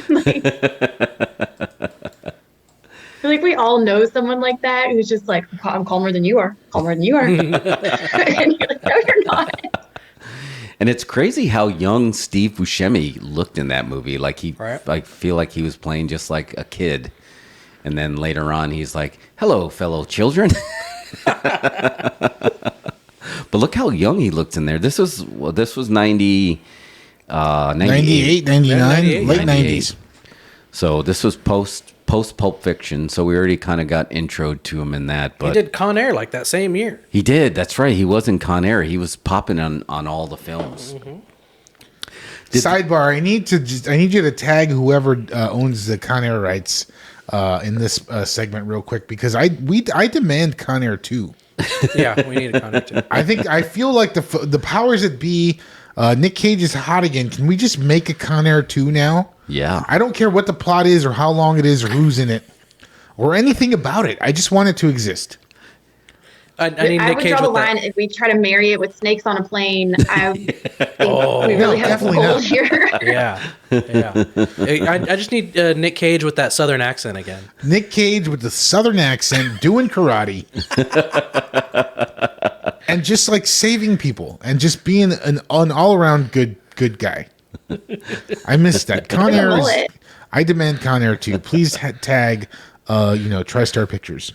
I feel like we all know someone like that who's just like, I'm calmer than you are. Calmer than you are. And you're like, no, you're not. And it's crazy how young Steve Buscemi looked in that movie. Like I feel like he was playing just like a kid. And then later on, he's like, "Hello, fellow children." But look how young he looked in there. This was 98, 98, 99, late 90s. So this was post Pulp Fiction. So we already kind of got introed to him in that. But he did Con Air like that same year. He did. That's right. He was in Con Air. He was popping on all the films. Mm-hmm. Sidebar: I need you to tag whoever owns the Con Air rights in this segment real quick, because I demand Con Air 2. Yeah, we need a Con Air 2. I feel like the powers that be, Nick Cage is hot again. Can we just make a Con Air 2 now? Yeah. I don't care what the plot is or how long it is or who's in it or anything about it. I just want it to exist. I need Nick would Cage draw the with line that. if we try to marry it with snakes on a plane. I think we really have a definitely goal not. here. Yeah. I just need Nick Cage with that southern accent again. Nick Cage with the southern accent doing karate. And just like saving people and just being an all-around good guy. I missed that. Con Air is, I demand Con Air 2. Please tag TriStar Pictures.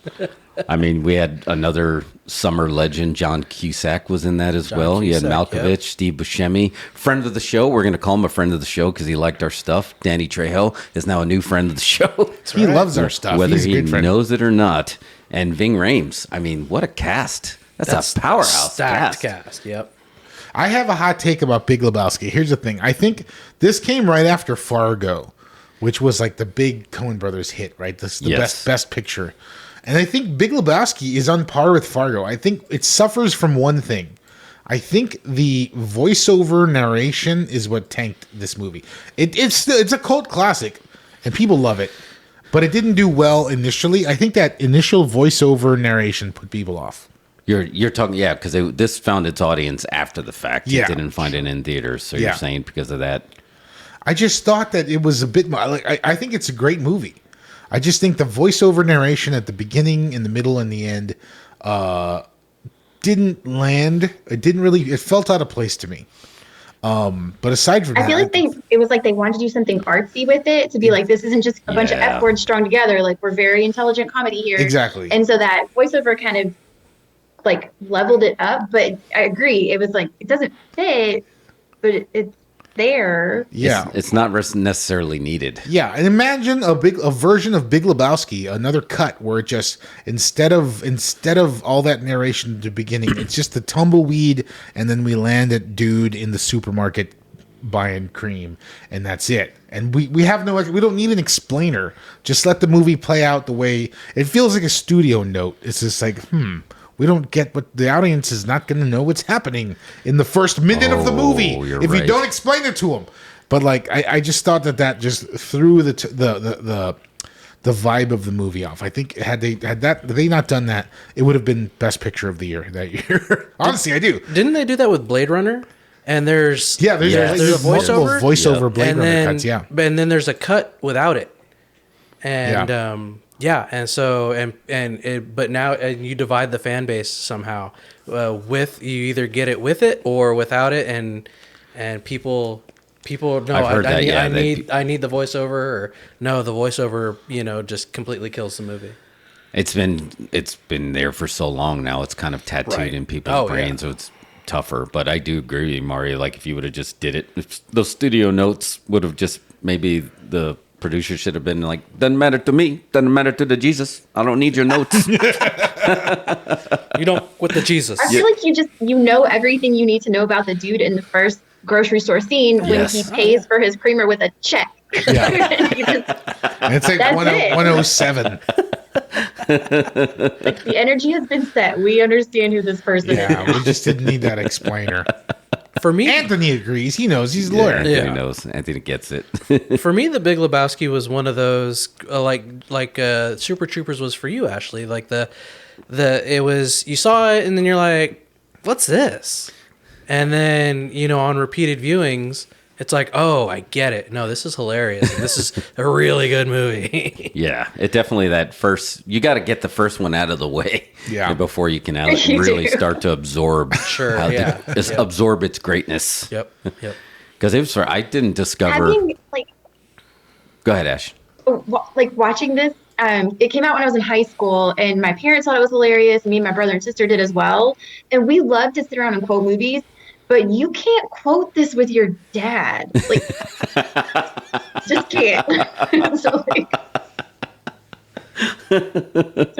I mean, we had another summer legend. John Cusack was in that as well. You had Malkovich, Steve Buscemi, friend of the show. We're going to call him a friend of the show because he liked our stuff. Danny Trejo is now a new friend of the show. He loves our stuff. Whether He's a he great friend. knows it or not. And Ving Rhames. I mean, what a cast. That's a powerhouse Stacked cast. Yep. I have a hot take about Big Lebowski. Here's the thing. I think this came right after Fargo, which was like the big Coen Brothers hit, right? This is the best picture. And I think Big Lebowski is on par with Fargo. I think it suffers from one thing. I think the voiceover narration is what tanked this movie. It's a cult classic, and people love it, but it didn't do well initially. I think that initial voiceover narration put people off. You're talking, because this found its audience after the fact. Yeah. It didn't find it in theaters. So you're saying because of that. I just thought that it was a bit I think it's a great movie. I just think the voiceover narration at the beginning, in the middle, and the end didn't land. It felt out of place to me. But aside from that, I feel like it was like they wanted to do something artsy with it, to be like, this isn't just a bunch of F words strung together. Like, we're very intelligent comedy here. Exactly. And so that voiceover kind of like leveled it up. But I agree, it was like, it doesn't fit, but it's there. Yeah, it's not necessarily needed. Yeah, and imagine a version of Big Lebowski, another cut where it just instead of all that narration at the beginning, it's just the tumbleweed, and then we land at dude in the supermarket buying cream, and that's it. And we have we don't need an explainer. Just let the movie play out the way it feels, like a studio note. It's just like, We don't get what the audience is not going to know what's happening in the first minute of the movie you're if right. you don't explain it to them. But like, I just thought that just threw the vibe of the movie off. I think had they not done that, it would have been Best Picture of the Year that year. Honestly, I do. Didn't they do that with Blade Runner? And there's There's a multiple voiceover, voiceover Blade and Runner then, cuts. Yeah, and then there's a cut without it, and but now you divide the fan base somehow. With you either get it with it or without it, and people no, I need the voiceover, or no, the voiceover just completely kills the movie. It's been there for so long now. It's kind of tattooed in people's brains, so it's tougher. But I do agree with you, Mario. Like, if you would have just did it, if those studio notes would have just, maybe the producer should have been like, doesn't matter to me, doesn't matter to the Jesus. I don't need your notes. You don't with the Jesus. I feel like you know everything you need to know about the dude in the first grocery store scene when he pays for his creamer with a check. Yeah. And it's like That's 107. Like, the energy has been set. We understand who this person is. Yeah, we just didn't need that explainer. For me, Anthony agrees. He knows. He's a lawyer. Anthony knows. Anthony gets it. for me, The Big Lebowski was one of those like Super Troopers was for you, Ashley. Like it was, you saw it and then you're like, what's this? And then on repeated viewings, it's like, oh, I get it. No, this is hilarious. And this is a really good movie. Yeah, it definitely, that first, you got to get the first one out of the way, before you can really start to absorb, absorb its greatness. Yep. Because I didn't discover. Go ahead, Ash. Like, watching this, it came out when I was in high school, and my parents thought it was hilarious. Me and my brother and sister did as well, and we love to sit around and quote movies. But you can't quote this with your dad. Like, just can't. So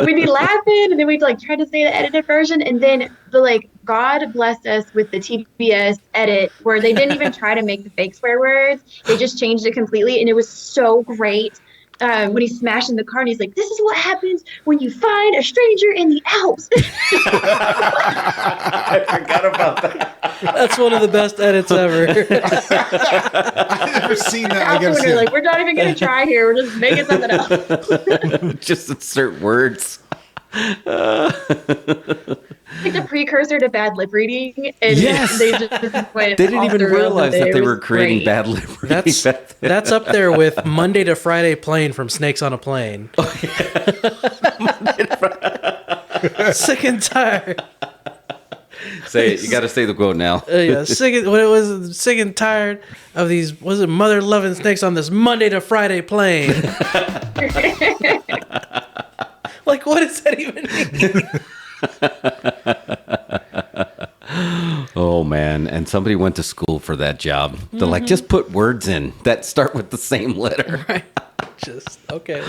we'd be laughing, and then we'd try to say the edited version, and then God blessed us with the TBS edit where they didn't even try to make the fake swear words. They just changed it completely, and it was so great. When he's smashing the car and he's like, this is what happens when you find a stranger in the Alps. I forgot about that. That's one of the best edits ever. I've never seen that. I gotta see it. We're not even going to try here. We're just making something up. Just insert words. Like the precursor to bad lip reading. And Yes. They just went They didn't off even the rails realize with it. that they It were was creating great. bad lip reading. That's up there with Monday to Friday Plane from Snakes on a Plane. Sick and tired. Say it. You got to say the quote now. Sick and tired of these, was it mother loving snakes on this Monday to Friday plane? Like, what does that even mean? Oh man! And somebody went to school for that job. They're like, just put words in that start with the same letter. Right. Just okay.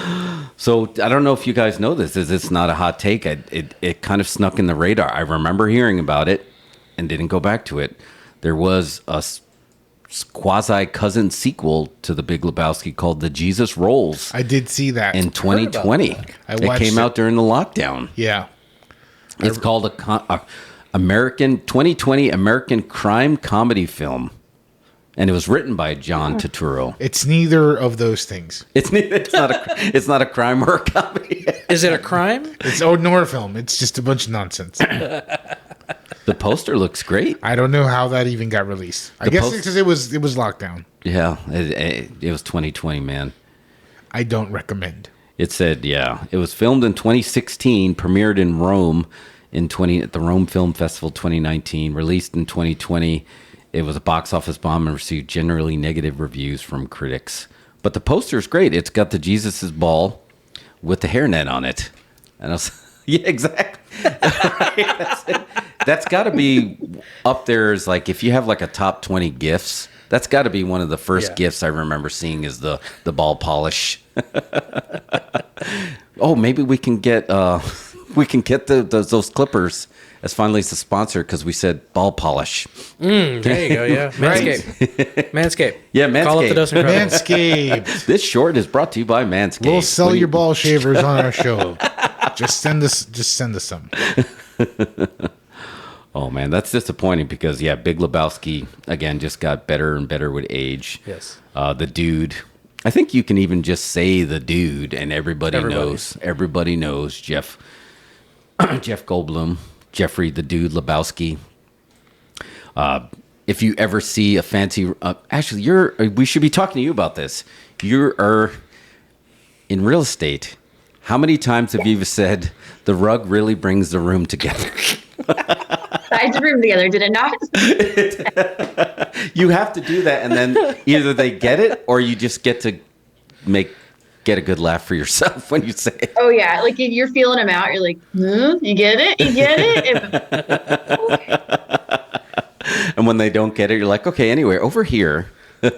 So I don't know if you guys know this. It's not a hot take. It kind of snuck in the radar. I remember hearing about it and didn't go back to it. There was a quasi cousin sequel to The Big Lebowski called The Jesus Rolls I did see that in 2020. It came out during the lockdown. Yeah, It's called a American 2020 American crime comedy film, and it was written by John Turturro. it's neither of those things. It's not a crime or a comedy. Is it a crime? It's nor a film. It's just a bunch of nonsense. The poster looks great. I don't know how that even got released. I guess because it was lockdown. Yeah, it was 2020, man. I don't recommend. It said, it was filmed in 2016, premiered in Rome at the Rome Film Festival 2019, released in 2020. It was a box office bomb and received generally negative reviews from critics. But the poster is great. It's got the Jesus's ball with the hairnet on it. And I was, yeah, exactly. Right, that's it. That's got to be up there as like, if you have like a top 20 gifts, that's got to be one of the first gifts I remember seeing is the ball polish. Oh, maybe we can get those clippers as finally as a sponsor because we said ball polish. There you go. Yeah, Manscaped. Manscaped. Yeah, Manscaped. Call up the Dosing Crowd. Manscaped. This short is brought to you by Manscaped. We'll sell your ball shavers on our show. Just send us some. Oh man, that's disappointing because Big Lebowski again just got better and better with age. Yes. The Dude. I think you can even just say The Dude, and everybody knows. Everybody knows Jeff Goldblum, Jeffrey the Dude Lebowski. If you ever see a fancy, actually, we should be talking to you about this. You are in real estate. How many times have you said the rug really brings the room together? Ties the room together, did it not? You have to do that, and then either they get it or you just get to get a good laugh for yourself when you say it. Oh yeah, like if you're feeling them out, you're like, you get it, you get it. Okay. And when they don't get it, you're like, okay, anyway, over here. Back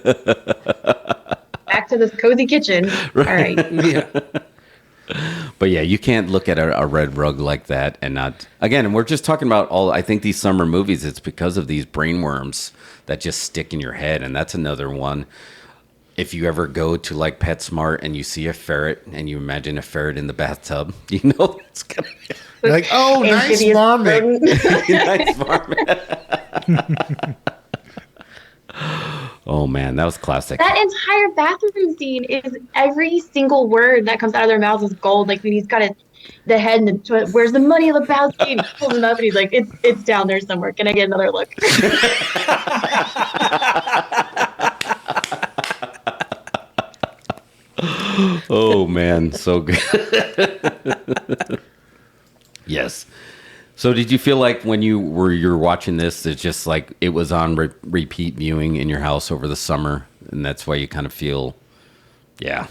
to this cozy kitchen. All right. Yeah. But yeah, you can't look at a red rug like that and not. Again, and we're just talking about I think these summer movies, it's because of these brainworms that just stick in your head. And that's another one. If you ever go to like PetSmart and you see a ferret and you imagine a ferret in the bathtub, you know it's going to be. You're like, oh, nice Amphibious marmot. rodent. Nice marmot. Oh man, that was classic. That entire bathroom scene is every single word that comes out of their mouths is gold. Like when he's got the head in the toilet, where's the money, Lebowski? And he pulls him up and he's like, it's down there somewhere. Can I get another look? Oh man, so good. Yes. So did you feel like when you're watching this, it's just like it was on repeat viewing in your house over the summer, and that's why you kind of feel, yeah,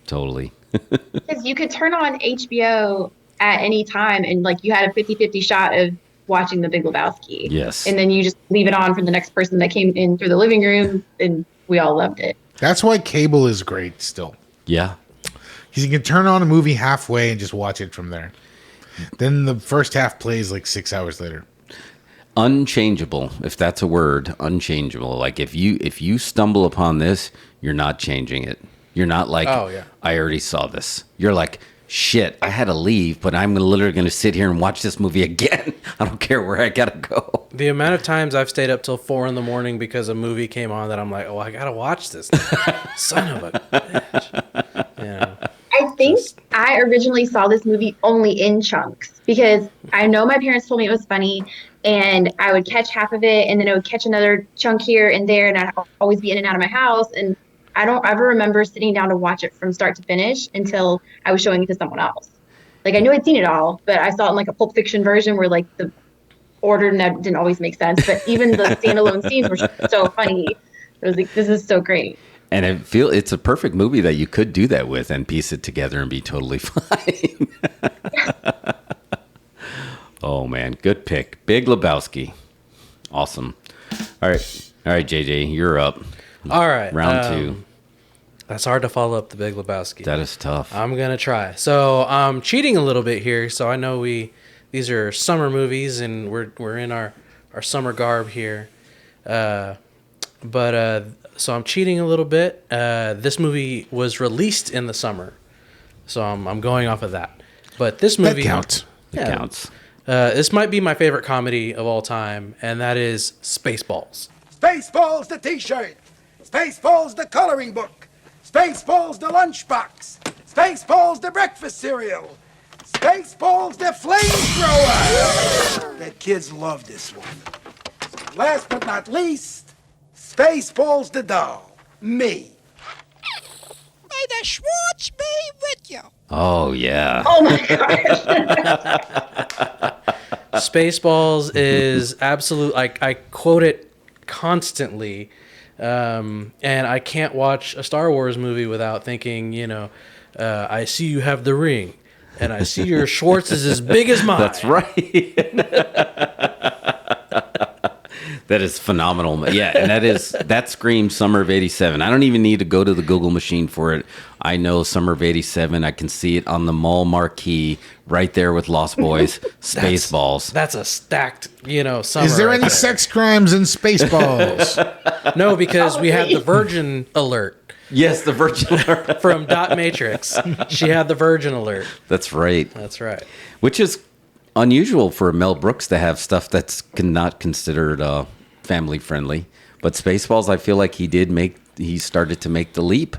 totally. Because you could turn on HBO at any time and like you had a 50-50 shot of watching The Big Lebowski. Yes. And then you just leave it on for the next person that came in through the living room, and we all loved it. That's why cable is great still. Yeah. Because you can turn on a movie halfway and just watch it from there. Then the first half plays like 6 hours later. Unchangeable, if that's a word, unchangeable. Like if you stumble upon this, you're not changing it. You're not like, Oh, yeah. I already saw this. You're like, shit, I had to leave, but I'm literally going to sit here and watch this movie again. I don't care where I got to go. The amount of times I've stayed up till 4 a.m. because a movie came on that I'm like, oh, I gotta watch this. Son of a bitch. Yeah. I think I originally saw this movie only in chunks because I know my parents told me it was funny and I would catch half of it and then I would catch another chunk here and there and I'd always be in and out of my house. And I don't ever remember sitting down to watch it from start to finish until I was showing it to someone else. Like I knew I'd seen it all, but I saw it in like a Pulp Fiction version where like the order and that didn't always make sense. But even the standalone scenes were so funny. It was like, this is so great. And I feel it's a perfect movie that you could do that with and piece it together and be totally fine. Oh, man. Good pick. Big Lebowski. Awesome. All right, JJ, you're up. All right. Round two. That's hard to follow up The Big Lebowski. That is tough. I'm going to try. So I'm cheating a little bit here. So I know these are summer movies and we're in our summer garb here. So I'm cheating a little bit. This movie was released in the summer, so I'm going off of that. But this movie That counts. It counts. This might be my favorite comedy of all time, and that is Spaceballs. Spaceballs the t-shirt. Spaceballs the coloring book. Spaceballs the lunchbox. Spaceballs the breakfast cereal. Spaceballs the flamethrower. The kids love this one. Last but not least, Spaceballs the doll. Me. May the Schwartz be with you. Oh, yeah. Oh my gosh. Spaceballs is absolute. I quote it constantly, and I can't watch a Star Wars movie without thinking, I see you have the ring, and I see your Schwartz is as big as mine. That's right. That is phenomenal. Yeah, and that screams Summer of 87. I don't even need to go to the Google machine for it. I know Summer of 87. I can see it on the mall marquee right there with Lost Boys, Spaceballs. That's a stacked, summer. Is there right any there. sex crimes in Spaceballs? No, because we had the Virgin alert Yes, the Virgin Alert. from Dot Matrix. She had the Virgin alert. That's right. That's right. Which is unusual for Mel Brooks to have stuff that's not considered family friendly. But Spaceballs, I feel like he started to make the leap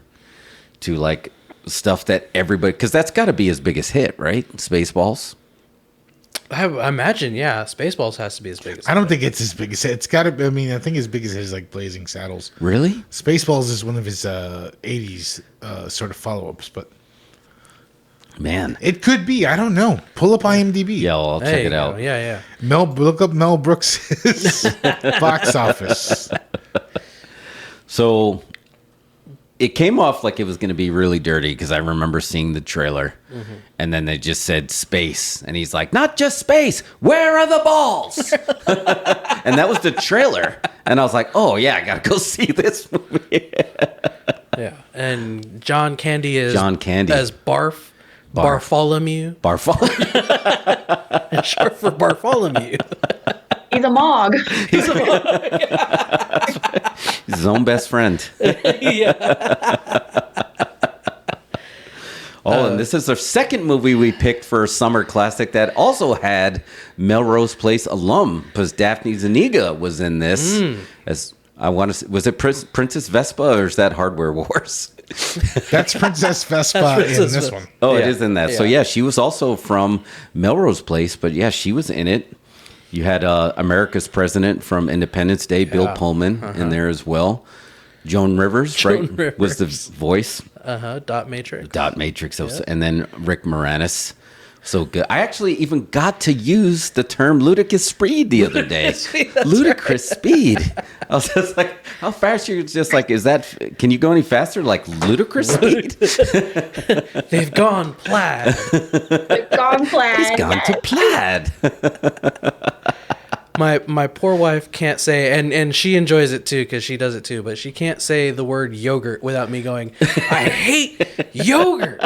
to like stuff that everybody, because that's got to be his biggest hit, right? Spaceballs. I imagine, yeah. Spaceballs has to be his biggest. I don't think it's his biggest hit. It's got to. I mean, I think his biggest hit is like Blazing Saddles. Really? Spaceballs is one of his '80s sort of follow-ups, but man, it could be. I don't know. Pull up IMDb. Yeah, I'll check it out. Yeah. Look up Mel Brooks' box office. So it came off like it was going to be really dirty because I remember seeing the trailer, and then they just said space, and he's like, "Not just space. Where are the balls?" And that was the trailer, and I was like, "Oh yeah, I got to go see this movie." Yeah, and John Candy as Bartholomew. Bartholomew. Short for Bartholomew. He's a Mog. He's his own best friend. And this is our second movie we picked for a summer classic that also had Melrose Place alum, because Daphne Zuniga was in this. As I want to, was it Princess Vespa or is that Hardware Wars? That's Princess Vespa in this one. Oh, yeah. It is in that. Yeah. So yeah, she was also from Melrose Place, but yeah, she was in it. You had America's President from Independence Day, Bill Pullman, in there as well. Joan Rivers, was the voice. Dot Matrix. Dot Matrix. Yep. And then Rick Moranis. So good. I actually even got to use the term ludicrous speed the other day. Ludicrous speed. I was just like, how fast are you? Just like, can you go any faster? Like ludicrous speed? They've gone plaid. They've gone plaid. He's gone to plaid. My poor wife can't say, and she enjoys it too because she does it too, but she can't say the word yogurt without me going, I hate yogurt.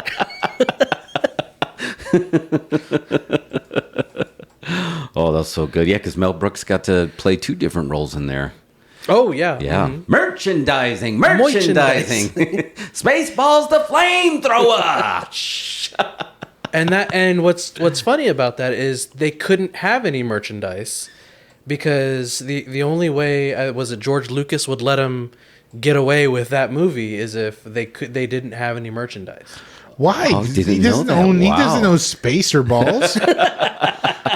Oh, that's so good. Yeah, because Mel Brooks got to play 2 different roles in there. Oh, yeah. Yeah. Mm-hmm. Merchandising. Spaceballs the flamethrower. And what's funny about that is they couldn't have any merchandise because the only way was that George Lucas would let them get away with that movie is if they didn't have any merchandise. Why? Oh, he doesn't know Space or Balls.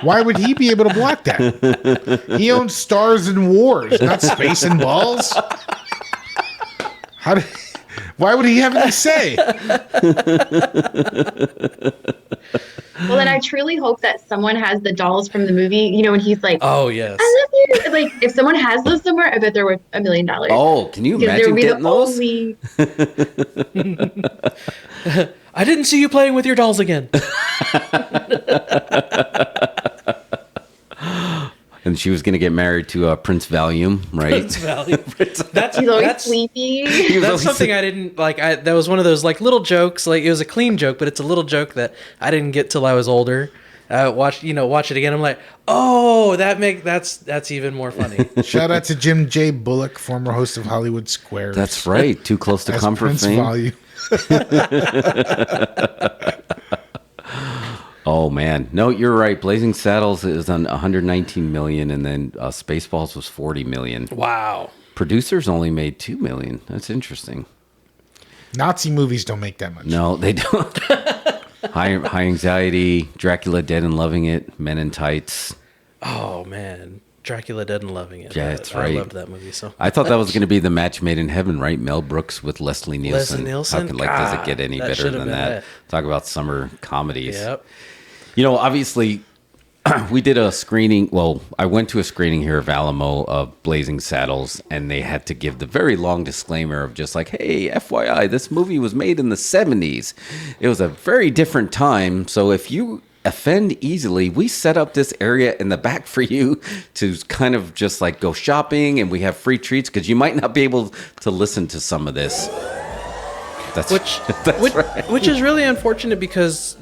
Why would he be able to block that? He owns Stars and Wars, not Space and Balls. Why would he have any say? Well, then I truly hope that someone has the dolls from the movie. You know, when he's like, "Oh yes, I love you." Like, if someone has those somewhere, I bet they're worth $1 million. Oh, can you imagine getting those? I didn't see you playing with your dolls again. And she was going to get married to Prince Valium, right? Prince Valium. He's always sleepy. That's something I didn't like. That was one of those like little jokes. Like it was a clean joke, but it's a little joke that I didn't get till I was older. Watch it again. I'm like, oh, that's even more funny. Shout out to Jim J. Bullock, former host of Hollywood Squares. That's right. Too close to comfort Prince fame. Valium. Oh man, no, you're right. Blazing Saddles is on 119 million, and then Spaceballs was 40 million. Wow. Producers only made 2 million. That's interesting. Nazi movies don't make that much. No, they don't. High Anxiety, Dracula Dead and Loving It, Men in Tights. Oh man, Dracula Dead and Loving It. Yeah, that's right. I loved that movie so. I thought that was going to be the match made in heaven, right? Mel Brooks with Leslie Nielsen. How can, does it get any better than that? Talk about summer comedies. Yep. You know, obviously, we did a screening. Well, I went to a screening here of Alamo of Blazing Saddles, and they had to give the very long disclaimer of just like, hey, FYI, this movie was made in the 70s. It was a very different time. So if you offend easily, we set up this area in the back for you to kind of just like go shopping, and we have free treats because you might not be able to listen to some of this. Which is really unfortunate because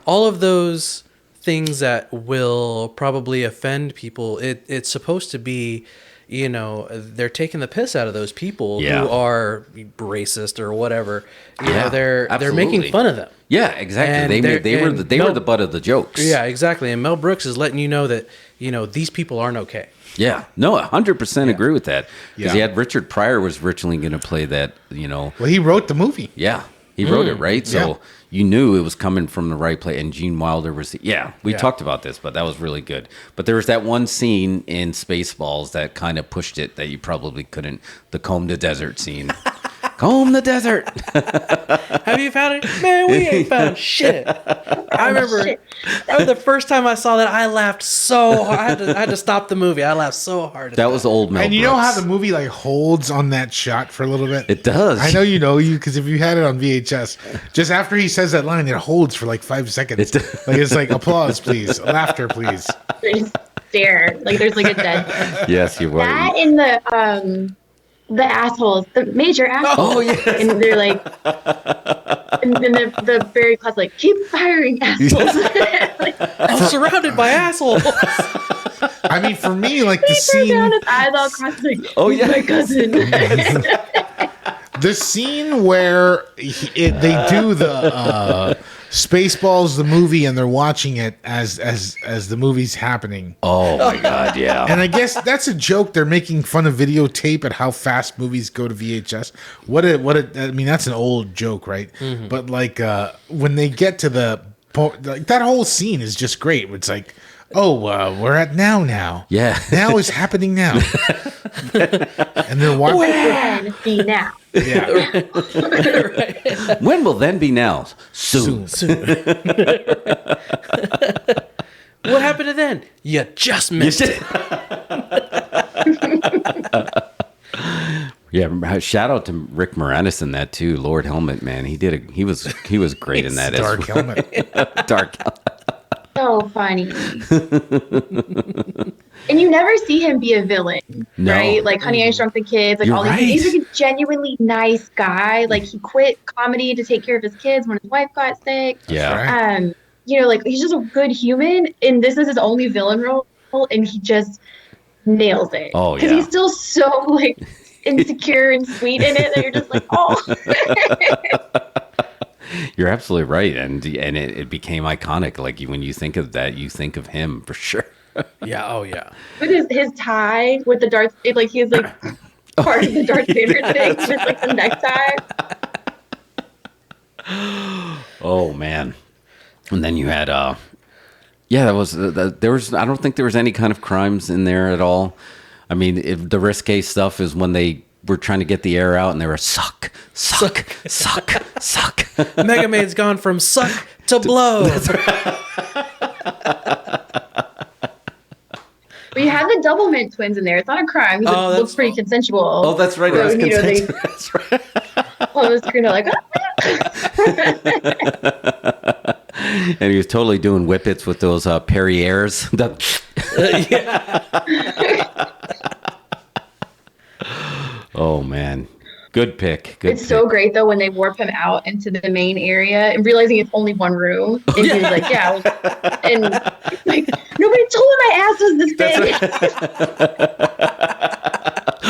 all of those things that will probably offend people. It's supposed to be, you know, they're taking the piss out of those people who are racist or whatever. You know, they're making fun of them. Yeah, exactly. And They were the butt of the jokes. Yeah, exactly. And Mel Brooks is letting you know that, you know, these people aren't okay. Yeah, no, 100% agree with that. Because he had Richard Pryor was originally going to play that, you know. Well, he wrote the movie. Yeah, he wrote it, right? So you knew it was coming from the right place. And Gene Wilder was, we talked about this, but that was really good. But there was that one scene in Spaceballs that kind of pushed it that you probably couldn't, the comb the desert scene. Comb the desert. Have you found it? Man, we ain't found shit. I remember the first time I saw that, I laughed so hard. I had to stop the movie. I laughed so hard. That was old Mel And you Brooks. know how the movie like holds on that shot for a little bit? It does. I know you because if you had it on VHS, just after he says that line, it holds for like 5 seconds. Like it's like applause, please, laughter, please. There's stare. Like there's like a dead. Yes, you were. That in the assholes, the major assholes. Oh, yes. And they're like, and the very class like, keep firing assholes. Like, I'm surrounded by assholes. I mean, for me, like the he turns scene. around his eyes all crossed like, Oh, he's yeah. my cousin. The scene where they do the Spaceballs, the movie, and they're watching it as the movie's happening. Oh my God, yeah. And I guess that's a joke. They're making fun of videotape and how fast movies go to VHS. I mean, that's an old joke, right? Mm-hmm. But like when they get to like that whole scene is just great. It's like, we're at now. Yeah. Now is happening now. And they're watching. When be now. Yeah. When will then be now? Soon. What happened to then? You just missed it. Yeah, shout out to Rick Moranis in that too. Lord Helmet, man, he was great in that. Dark Helmet. Dark Helmet. So funny. And you never see him be a villain, No. right? Like Honey, I Shrunk the Kids, like You're all these. right. He's like a genuinely nice guy. Like he quit comedy to take care of his kids when his wife got sick. Yeah. Right. You know, like he's just a good human, and this is his only villain role, and he just nails it. Oh, because yeah. he's still so like insecure and sweet in it that you're just like, oh. You're absolutely right, and it became iconic. Like when you think of that, you think of him for sure. Yeah. Oh, yeah. With his tie with the Darth, like he's like part of the Darth Vader thing, just like the necktie. Oh man. And then you had that was there was I don't think there was any kind of crimes in there at all. I mean, the risque stuff is when they were trying to get the air out and they were suck. Mega Man's gone from suck to blow. We had the Doublemint twins in there. It's not a crime. It looks pretty consensual. Oh, that's right. So, It was you know, they That's right. on the screen, they're like, And he was totally doing whippets with those Perriers. Oh man, good pick. Good. It's so great though when they warp him out into the main area and realizing it's only one room. And he's like, yeah. And like, nobody told him my ass was this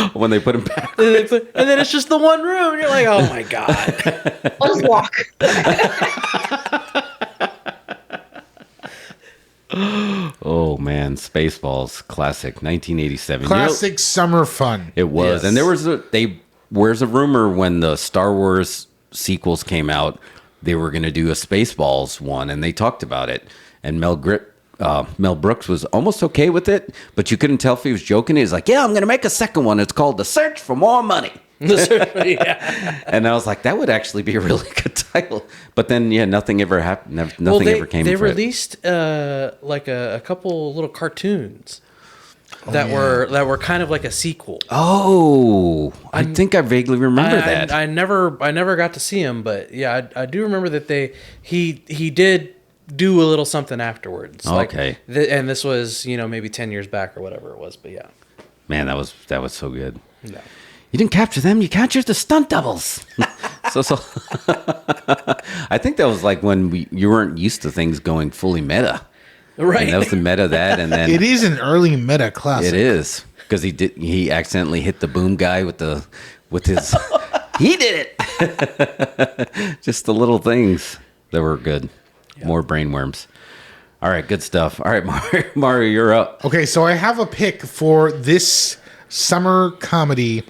big. When they put him back. And then it's just the one room. And you're like, oh my God. I'll just walk. Oh man, Spaceballs, classic, 1987. Classic summer fun. It was, Yes. and there's a rumor when the Star Wars sequels came out, they were going to do a Spaceballs one, and they talked about it. And Mel Brooks was almost okay with it, but you couldn't tell if he was joking. He was like, "Yeah, I'm going to make a second one. It's called The Search for More Money." Yeah. And I was like, that would actually be a really good title. But then, nothing ever happened. Nothing ever came. They from it. released like a couple little cartoons that were kind of like a sequel. Oh, I think I vaguely remember that. I never got to see him, but yeah, I do remember that he did do a little something afterwards. Okay. And this was maybe 10 years back or whatever it was, but yeah. Man, that was so good. Yeah. You didn't capture them. You captured the stunt doubles. so I think that was like when you weren't used to things going fully meta. Right. And that was the meta of that, and then It is an early meta classic. it is because he accidentally hit the boom guy with his he did it. Just the little things that were good. More brainworms. All right, good stuff. All right, Mario, you're up. Okay, so I have a pick for this summer comedy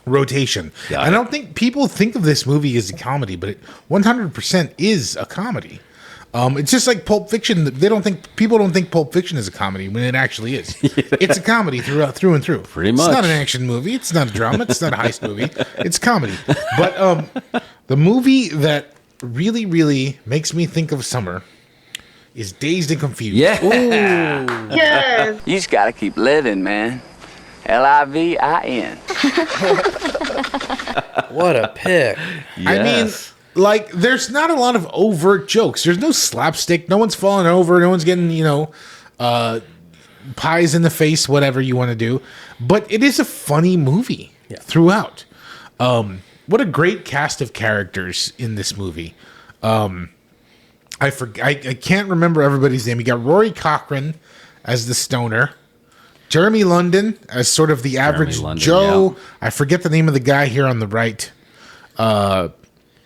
rotation. Got I it. don't think people think of this movie as a comedy, but it 100% is a comedy. It's just like Pulp Fiction. People don't think Pulp Fiction is a comedy when it actually is. It's a comedy through and through. Pretty It's much. not an action movie. It's not a drama. It's not a heist movie. It's comedy. But the movie that really, really makes me think of summer is Dazed and Confused. Yeah. Yes. You just gotta keep living, man. Livin. What a pick. I mean, like, there's not a lot of overt jokes. There's no slapstick. No one's falling over. No one's getting, pies in the face, whatever you want to do. But it is a funny movie throughout. What a great cast of characters in this movie. I can't remember everybody's name. You got Rory Cochrane as the stoner. Jeremy London as sort of the average London, Joe. yeah. I forget the name of the guy here on the right.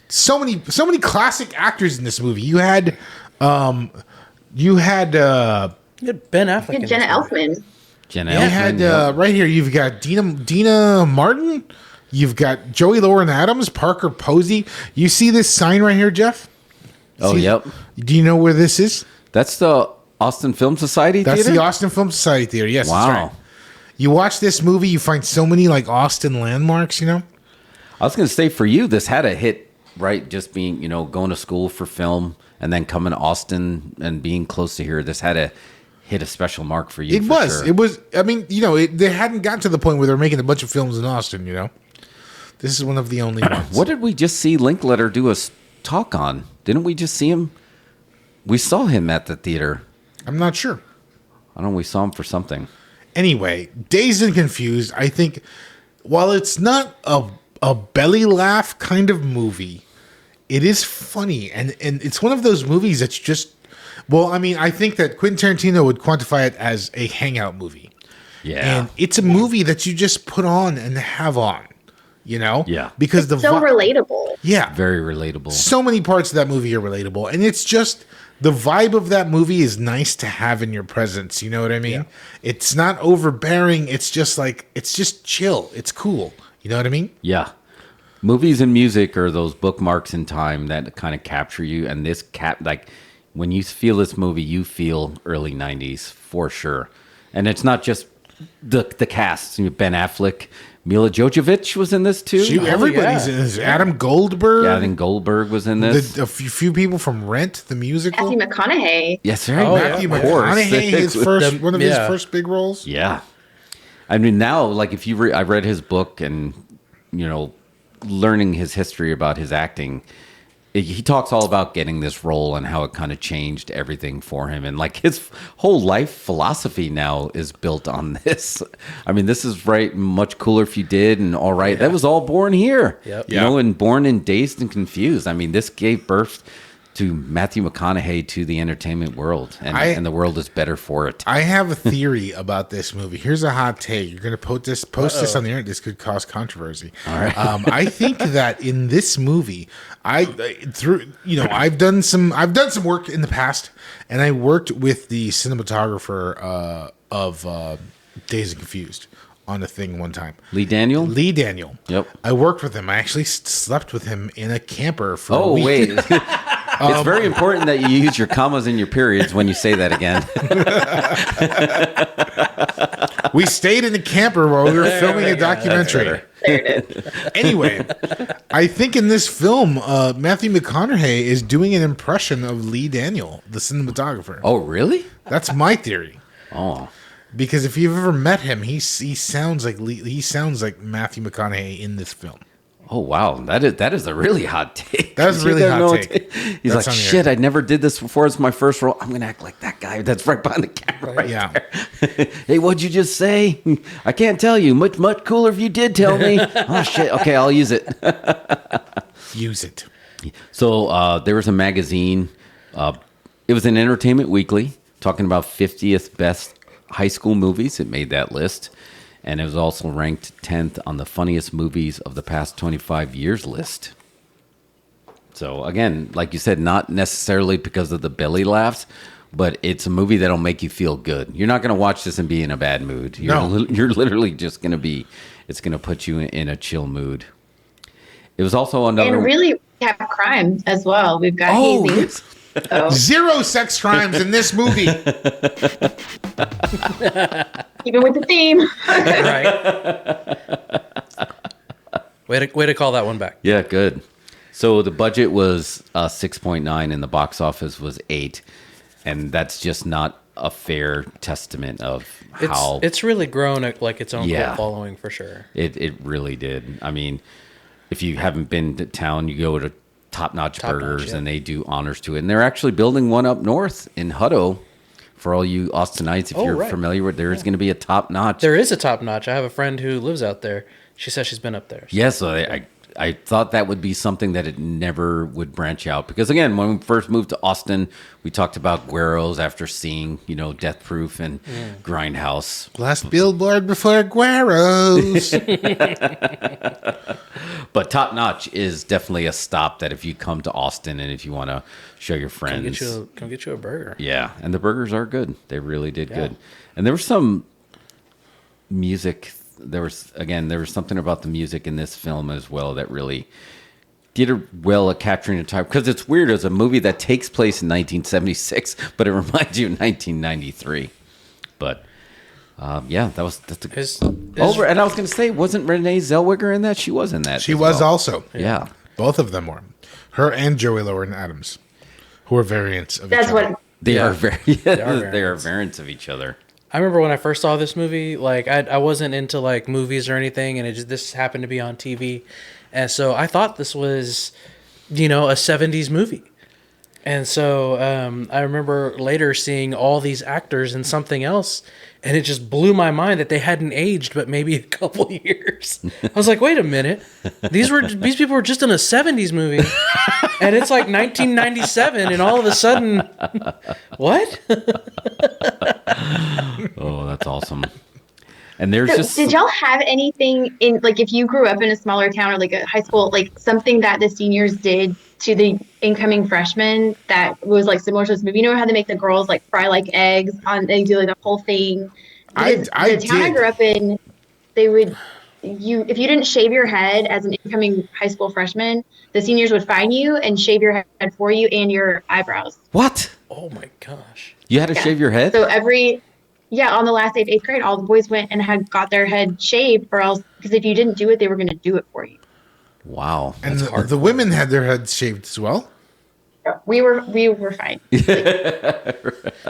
So many classic actors in this movie. You had Ben Affleck. in Jenna this movie. Elfman. Jenna You had right here. You've got Dina Martin. You've got Joey Lauren Adams, Parker Posey. You see this sign right here, Jeff? Oh, See- yep. Do you know where this is? That's the Austin Film Society That's Theater? the Austin Film Society Theater. Yes, Wow. that's right. You watch this movie, you find so many like Austin landmarks. I was going to say for you, this had a hit, right? Just being, going to school for film and then coming to Austin and being close to here. This had to hit a special mark for you. It was. It was. I mean, they hadn't gotten to the point where they're making a bunch of films in Austin. This is one of the only ones. What did we just see Linkletter do a talk on? Didn't we just see him? We saw him at the theater. I'm not sure. I don't know. We saw him for something. Anyway, Dazed and Confused, I think, while it's not a belly laugh kind of movie, it is funny. And it's one of those movies that's just, well, I mean, I think that Quentin Tarantino would quantify it as a hangout movie. Yeah. And it's a movie that you just put on and have on, Yeah. Because It's so relatable. Yeah. Very relatable. So many parts of that movie are relatable. And it's just, the vibe of that movie is nice to have in your presence. You know what I mean? Yeah. It's not overbearing. It's just chill. It's cool. You know what I mean? Yeah. Movies and music are those bookmarks in time that kind of capture you. And this when you feel this movie, you feel early 90s for sure. And it's not just the cast. Ben Affleck, Mila Jovovich was in this too. Everybody's in this. Adam Goldberg. Yeah, I think Goldberg was in this. A few people from Rent, the musical. Matthew McConaughey. Yes, right. Matthew McConaughey, one of his first big roles. Yeah. I mean, now, like, if you I read his book and, learning his history about his acting, he talks all about getting this role and how it kind of changed everything for him. And, like, his whole life philosophy now is built on this. I mean, this is right, much cooler if you did, and all right. Yeah. That was all born here. Yep. And born in Dazed and Confused. I mean, this gave birth to Matthew McConaughey to the entertainment world, and the world is better for it. I have a theory about this movie. Here's a hot take. You're going to post this on the internet. This could cause controversy. All right. I think that in this movie, I've done some work in the past, and I worked with the cinematographer of Dazed and Confused on a thing one time. Lee Daniel. Yep. I worked with him. I actually slept with him in a camper for a week. Wait. It's very important that you use your commas and your periods when you say that again. We stayed in the camper while we were filming a documentary. There it is. Anyway, I think in this film, Matthew McConaughey is doing an impression of Lee Daniel, the cinematographer. Oh, really? That's my theory. Oh. Because if you've ever met him, he sounds like Matthew McConaughey in this film. Oh, wow. That is a really hot take. That's a really hot take. He's That's like, shit, I never did this before. It's my first role. I'm going to act like that guy that's right behind the camera. Right there. Hey, what'd you just say? I can't tell you. Much cooler if you did tell me. Oh, shit. Okay, I'll use it. Use it. So there was a magazine. It was an Entertainment Weekly talking about 50th best high school movies. It made that list. And it was also ranked 10th on the funniest movies of the past 25 years list. So again, like you said, not necessarily because of the belly laughs, but it's a movie that'll make you feel good. You're not going to watch this and be in a bad mood. You're literally just going to be, it's going to put you in a chill mood. It was also another... And really have crime as well. We've got hazing. Yes. So. 0 sex crimes in this movie. Even with the theme. Right. Way to call that one back. Yeah, good. So the budget was 6.9 and the box office was 8. And that's just not a fair testament of how... It's really grown like its own Yeah. cult following for sure. It really did. I mean, if you haven't been to town, you go to Top Notch Burgers, yeah. and they do honors to it. And they're actually building one up north in Hutto. For all you Austinites, if you're right. familiar with, there's going to be a Top Notch. There is a Top Notch. I have a friend who lives out there. She says she's been up there. So. Yes, so I thought that would be something that it never would branch out. Because again, when we first moved to Austin, we talked about Gueros after seeing, Death Proof and Grindhouse. Last billboard before Gueros. But Top Notch is definitely a stop that if you come to Austin and if you want to show your friends. Come get you a burger. Yeah, and the burgers are good. They really did good. And there was some music. There was something about the music in this film as well that really did well at capturing the time. Because it's weird, as a movie that takes place in 1976, but it reminds you of 1993. But that's a good. Over, and I was going to say, wasn't Renee Zellweger in that? She was in that. She was also. Yeah. Both of them were. Her and Joey Lauren Adams, who are variants of each other. They are variants of each other. I remember when I first saw this movie, like I wasn't into like movies or anything, and this happened to be on TV, and so I thought this was, a 70s movie. And so I remember later seeing all these actors in something else, and it just blew my mind that they hadn't aged but maybe a couple years. I was like, wait a minute. These people were just in a 70s movie, and it's like 1997, and all of a sudden, what? Oh, that's awesome. And there's did y'all have anything in, like, if you grew up in a smaller town or like a high school, like something that the seniors did to the incoming freshmen that was like similar to this movie? You know how they make the girls like fry like eggs they do like the whole thing. The town I grew up in, they would, if you didn't shave your head as an incoming high school freshman, the seniors would fine you and shave your head for you and your eyebrows. What? Oh my gosh. You had to shave your head? So on the last day of 8th grade, all the boys went and got their head shaved, or else, because if you didn't do it, they were going to do it for you. Wow. And the women had their heads shaved as well? We were fine.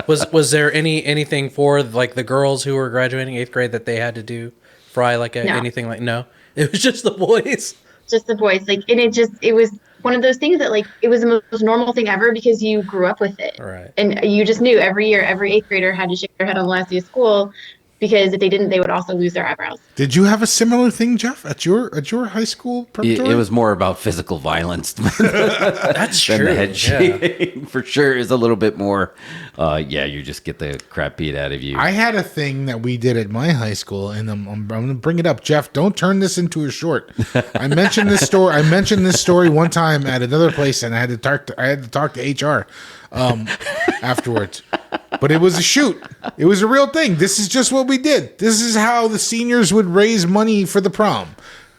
Was there anything for like the girls who were graduating 8th grade that they had to do fry like anything like no? It was just the boys. Just the boys. Like, and it was one of those things that like it was the most normal thing ever because you grew up with it. Right. And you just knew every year every 8th grader had to shave their head on the last day of school, because if they didn't, they would also lose their eyebrows. Did you have a similar thing, Jeff, at your high school preparatory? It was more about physical violence. That's true. Than the head shaving, for sure, is a little bit more. You just get the crap beat out of you. I had a thing that we did at my high school, and I'm going to bring it up. Jeff, don't turn this into a short. I mentioned this story one time at another place, and I had to talk to HR afterwards. But it was a shoot. It was a real thing. This is just what we did. This is how the seniors would raise money for the prom.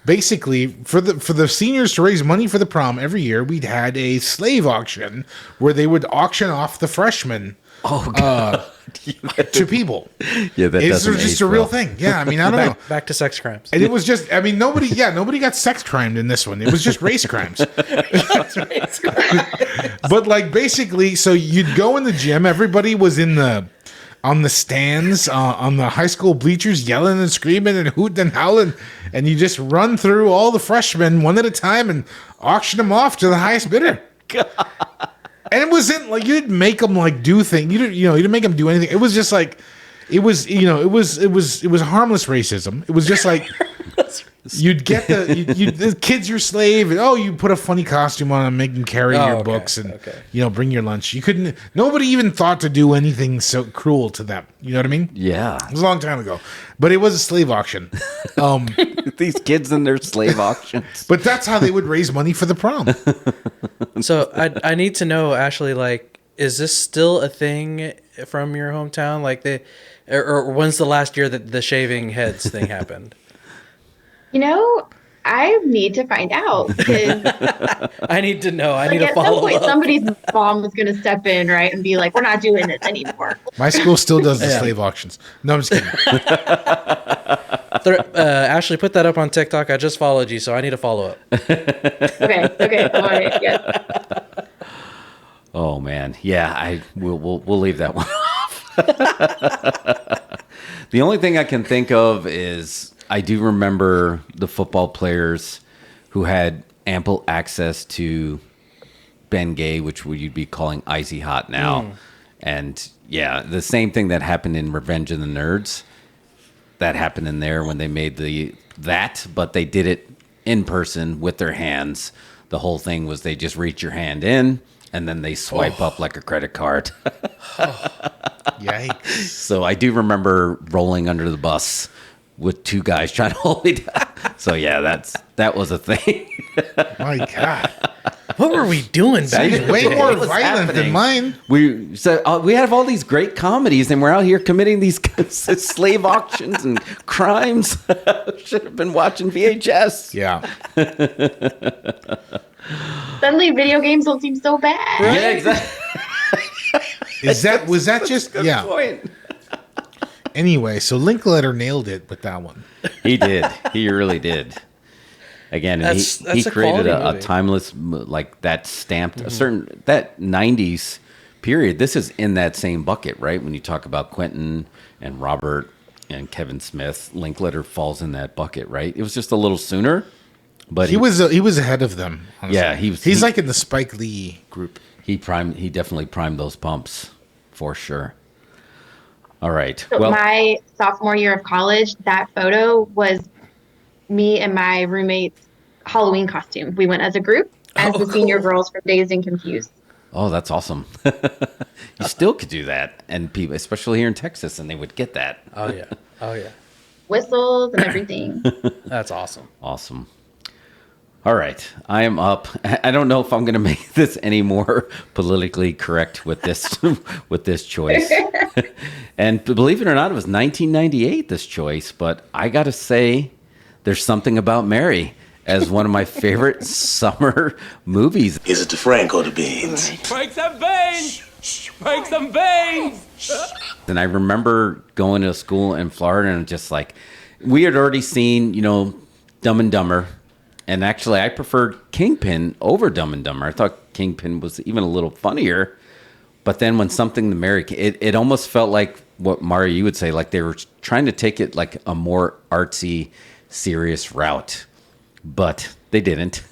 Basically, for the seniors to raise money for the prom every year, we'd had a slave auction where they would auction off the freshmen to people. Yeah, it's just a real thing. Yeah, I mean, I don't know. Back to sex crimes. And it was just, I mean, nobody got sex crimed in this one. It was just race crimes. But like basically, so you'd go in the gym, everybody was on the stands, on the high school bleachers, yelling and screaming and hooting and howling, and you just run through all the freshmen one at a time and auction them off to the highest bidder. God. And it wasn't like you didn't make them like do things. You didn't make them do anything. It was just like, it was harmless racism. It was just like, You'd get the kid's your slave, and you put a funny costume on and make him carry your books and bring your lunch. You couldn't. Nobody even thought to do anything so cruel to them. You know what I mean? Yeah, it was a long time ago, but it was a slave auction. These kids and their slave auctions. But that's how they would raise money for the prom. So I need to know, Ashley, like, is this still a thing from your hometown? Like or when's the last year that the shaving heads thing happened? I need to find out because I need to know. I need to at follow some point, up. somebody's mom is going to step in, right, and be like, "We're not doing this anymore." My school still does the slave auctions. No, I'm just kidding. Ashley, put that up on TikTok. I just followed you, so I need to follow up. Okay, all right, yes. Oh man, yeah, we'll leave that one off. The only thing I can think of is I do remember the football players who had ample access to Ben Gay, which you'd be calling Icy Hot now. And yeah, the same thing that happened in Revenge of the Nerds, that happened in there when they made but they did it in person with their hands. The whole thing was they just reach your hand in and then they swipe up like a credit card. Yikes. So I do remember rolling under the bus with two guys trying to hold me down. So yeah, that was a thing. My God. What were we doing back It's way more violent than mine. We have all these great comedies, and we're out here committing these slave auctions and crimes. Should have been watching VHS. Yeah. Suddenly, video games don't seem so bad. Right? Yeah, exactly. Was that just point. Anyway, so Linkletter nailed it with that one. He did. He really did. Again, and he created a timeless, like that stamped a certain that 90s period. This is in that same bucket, right? When you talk about Quentin and Robert and Kevin Smith, Linkletter falls in that bucket, right? It was just a little sooner, but he was ahead of them. Honestly. Yeah, he's like in the Spike Lee group. He definitely primed those pumps for sure. All right. So well, my sophomore year of college, that photo was me and my roommate's Halloween costume. We went as a group as the senior girls from Dazed and Confused. Oh, that's awesome. You still could do that. And people, especially here in Texas, and they would get that. Oh, yeah. Oh, yeah. Whistles and everything. That's awesome. Awesome. All right. I am up. I don't know if I'm going to make this any more politically correct with this with this choice. And believe it or not, it was 1998, this choice. But I got to say, There's Something About Mary as one of my favorite summer movies. Is it the Frank or the beans? Break some veins! Break some veins! And I remember going to school in Florida and just like, we had already seen, Dumb and Dumber. And actually, I preferred Kingpin over Dumb and Dumber. I thought Kingpin was even a little funnier. But then when Something to Mary, it almost felt like what Mario, you would say, like they were trying to take it like a more artsy, serious route. But they didn't.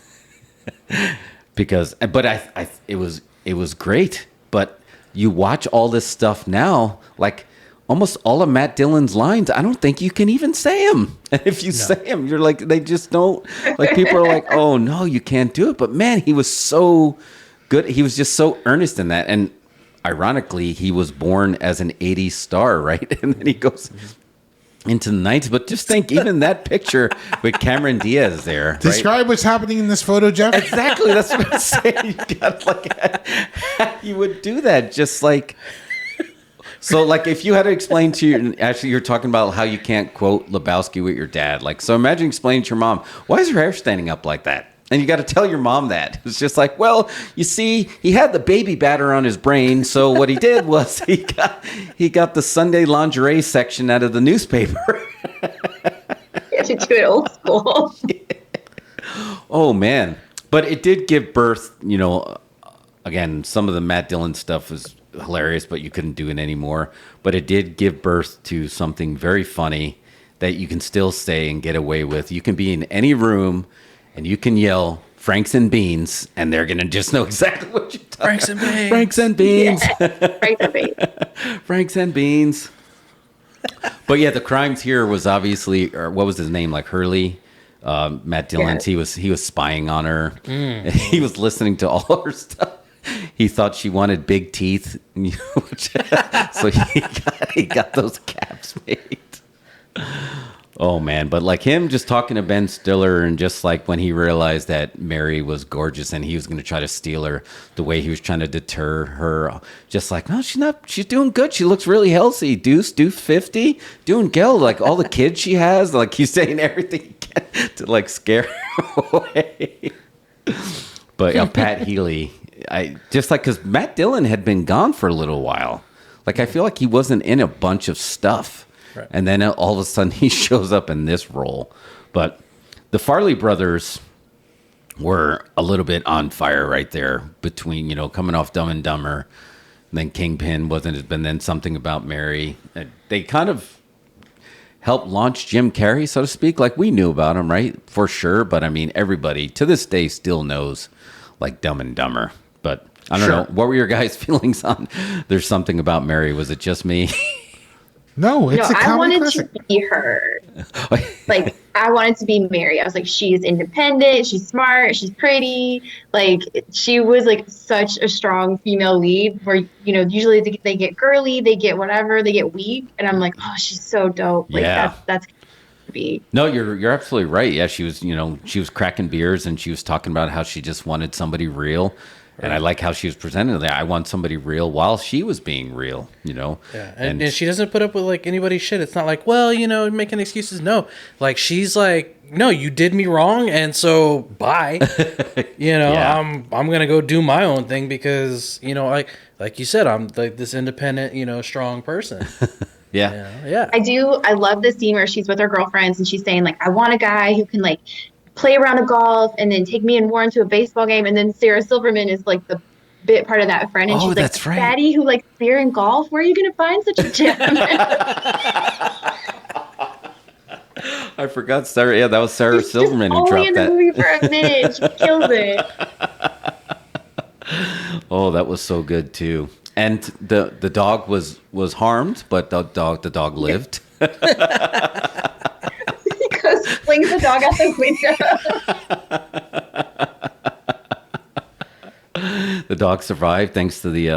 It was great. But you watch all this stuff now, like almost all of Matt Dillon's lines, I don't think you can even say them. And if you say them, you're like, they just don't, like people are like, oh no, you can't do it. But man, he was so good. He was just so earnest in that. And ironically, he was born as an 80s star, right? And then he goes into the 90s. But just think, even that picture with Cameron Diaz there. Describe what's happening in this photo, Jeff. Exactly. That's what I'm saying. You got you would do that. Just like, so like if you had to explain to your, actually you're talking about how you can't quote Lebowski with your dad. Like, so imagine explaining to your mom, why is her hair standing up like that? And you got to tell your mom that. It's just like, well, you see, he had the baby batter on his brain. So what he did was he got the Sunday lingerie section out of the newspaper. You have to do it old school. Oh, man. But it did give birth, again, some of the Matt Dillon stuff was hilarious, but you couldn't do it anymore. But it did give birth to something very funny that you can still say and get away with. You can be in any room and you can yell Franks and Beans, and they're going to just know exactly what you're talking Franks and Beans. Franks and Beans. Yeah. Franks and Beans. Franks and Beans. But yeah, the crimes here was obviously, or what was his name? Like Hurley. Matt Dillon's. He was spying on her. He was listening to all her stuff. He thought she wanted big teeth, so he got those caps made. Oh man, but like him just talking to Ben Stiller, and just like when he realized that Mary was gorgeous and he was going to try to steal her, the way he was trying to deter her, just like, no, she's doing good. She looks really healthy. Deuce 50, doing good. Like all the kids she has, like he's saying everything he can to like scare her away. But Pat Healy, I just like, because Matt Dillon had been gone for a little while. Like I feel like he wasn't in a bunch of stuff. Right. And then all of a sudden he shows up in this role. But the Farley brothers were a little bit on fire right there between, coming off Dumb and Dumber. And then Kingpin wasn't it, but then Something About Mary. They kind of helped launch Jim Carrey, so to speak. Like we knew about him, right? For sure. But I mean, everybody to this day still knows like Dumb and Dumber. But I don't know. What were your guys' feelings on There's Something About Mary? Was it just me? No, it's a comedy I wanted classic. to be her. Like, I wanted to be Mary. I was like, she's independent, she's smart, she's pretty. Like, she was like such a strong female lead where, usually they get girly, they get whatever, they get weak. And I'm like, oh, she's so dope. Like, that's be. No, you're absolutely right. Yeah, she was cracking beers and she was talking about how she just wanted somebody real. And I like how she was presenting that. I want somebody real while she was being real, Yeah, and she doesn't put up with like anybody's shit. It's not like, well, making excuses. No, like she's like, no, you did me wrong, and so bye. I'm gonna go do my own thing because like you said, I'm like this independent, strong person. Yeah. I love the scene where she's with her girlfriends and she's saying like, I want a guy who can like play a round of golf and then take me and Warren to a baseball game. And then Sarah Silverman is like the bit part of that friend. And she's like, right. Fatty who likes beer and golf. Where are you going to find such a gentleman? I forgot Sarah. Yeah, that was Sarah Silverman who dropped in that. the movie for a minute. She kills it. Oh, that was so good too. And the dog was harmed, but the dog lived. Flings the dog out the window. The dog survived thanks to the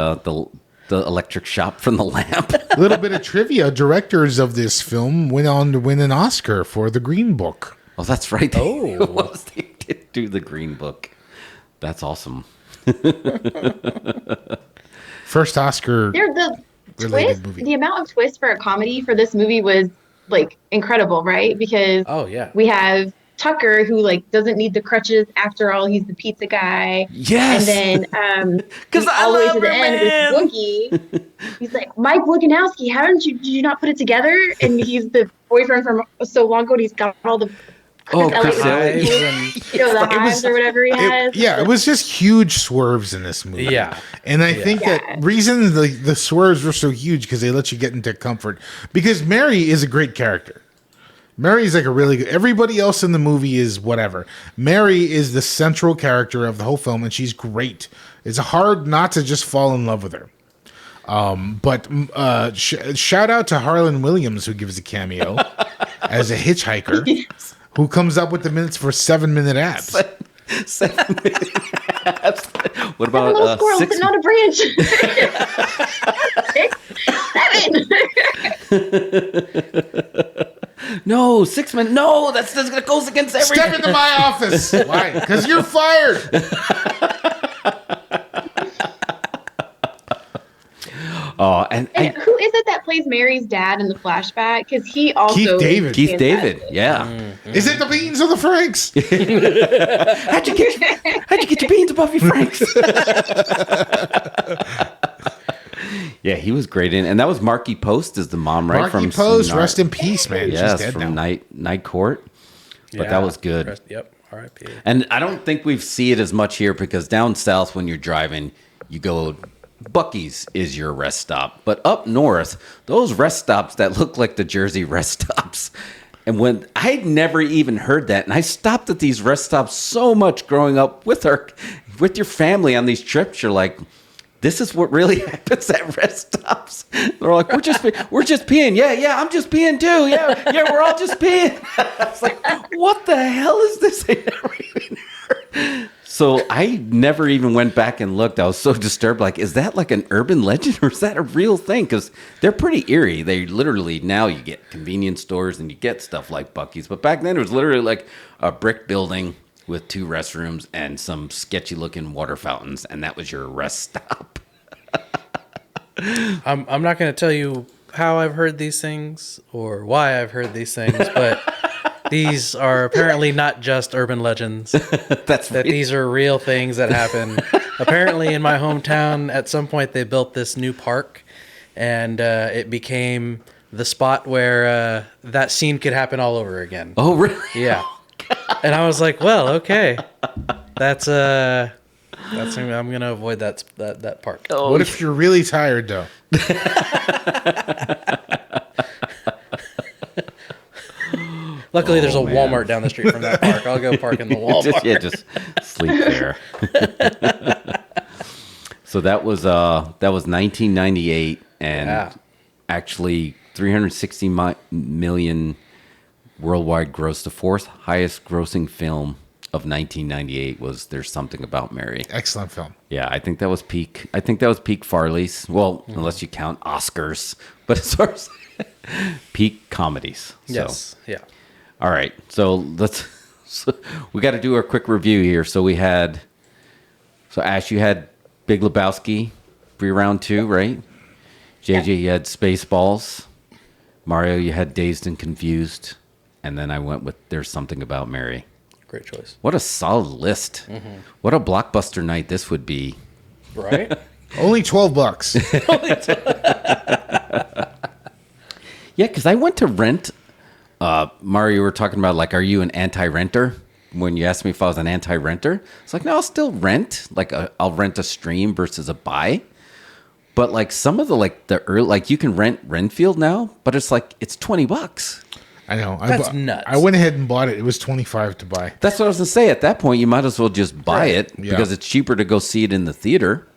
electric shock from the lamp. A little bit of trivia. Directors of this film went on to win an Oscar for The Green Book. Oh, that's right. They did do The Green Book. That's awesome. First Oscar related movie. The amount of twists for a comedy for this movie was like incredible, right? Because we have Tucker who like doesn't need the crutches after all. He's the pizza guy. Yes. And then because all the way to the end with Woogie, he's like, Mike Woganowski, did you not put it together? And he's the boyfriend from so long ago. And he's got all the Chris Elliott the hives or whatever he has. It was just huge swerves in this movie. Yeah. And I think that reason the swerves were so huge because they let you get into comfort. Because Mary is a great character. Mary's like a really good. Everybody else in the movie is whatever. Mary is the central character of the whole film, and she's great. It's hard not to just fall in love with her. But shout out to Harlan Williams, who gives a cameo as a hitchhiker. Yes. Who comes up with the minutes for 7-minute abs? 7-minute abs. What about a little squirrel 6 sitting on a branch? 6, 7. No, 6 minutes. No, that goes against everything. Step into my office. Why? Because you're fired. Oh, and who is it that plays Mary's dad in the flashback? Because he also Keith David. Keith David, yeah. Mm-hmm. Is it the beans or the Franks? How'd you get your beans above your Franks? Yeah, he was great in, and that was Marky Post as the mom, right? Marky Post, rest in peace, man. Yes, she's dead from now. Night Court. But that was good. Yep, R.I.P. And I don't think we see it as much here because down south, when you're driving, you go. Buc-ee's is your rest stop. But up north, those rest stops that look like the Jersey rest stops. And when I'd never even heard that, and I stopped at these rest stops so much growing up with your family on these trips, you're like, this is what really happens at rest stops. They're like, we're just peeing. Yeah, I'm just peeing too. Yeah, we're all just peeing. I was like, what the hell is this? I never even heard. So I never even went back and looked. I was so disturbed. Like, is that like an urban legend or is that a real thing? Because they're pretty eerie. They literally, now you get convenience stores and you get stuff like Buc-ee's. But back then it was literally like a brick building with 2 restrooms and some sketchy looking water fountains. And that was your rest stop. I'm not going to tell you how I've heard these things or why I've heard these things, but these are apparently not just urban legends. These are real things that happen. Apparently, in my hometown, at some point they built this new park, and it became the spot where that scene could happen all over again. Oh, really? Yeah. And I was like, well, okay, that's I'm gonna avoid that park. Oh, what if you're really tired though? Luckily, there's a Walmart down the street from that park. I'll go park in the Walmart. just sleep there. So that was 1998, and actually 360 million worldwide gross. The 4th highest grossing film of 1998 was There's Something About Mary. Excellent film. Yeah, I think that was peak. I think that was peak Farley's. Well, unless you count Oscars, but as far as peak comedies. So. Yes. Yeah. All right, so we got to do a quick review here. So Ash, you had Big Lebowski, round 2, right? JJ, you had Spaceballs. Mario, you had Dazed and Confused. And then I went with There's Something About Mary. Great choice. What a solid list. Mm-hmm. What a blockbuster night this would be. Right? Only $12. Yeah, because I went to rent. Mario, you were talking about, like, are you an anti-renter? When you asked me if I was an anti-renter, it's like, no, I'll still rent. Like, I'll rent a stream versus a buy. But, like, some of the early, like, you can rent Renfield now, but it's like, it's $20. I know. That's nuts. I went ahead and bought it. It was $25 to buy. That's what I was going to say. At that point, you might as well just buy it because it's cheaper to go see it in the theater.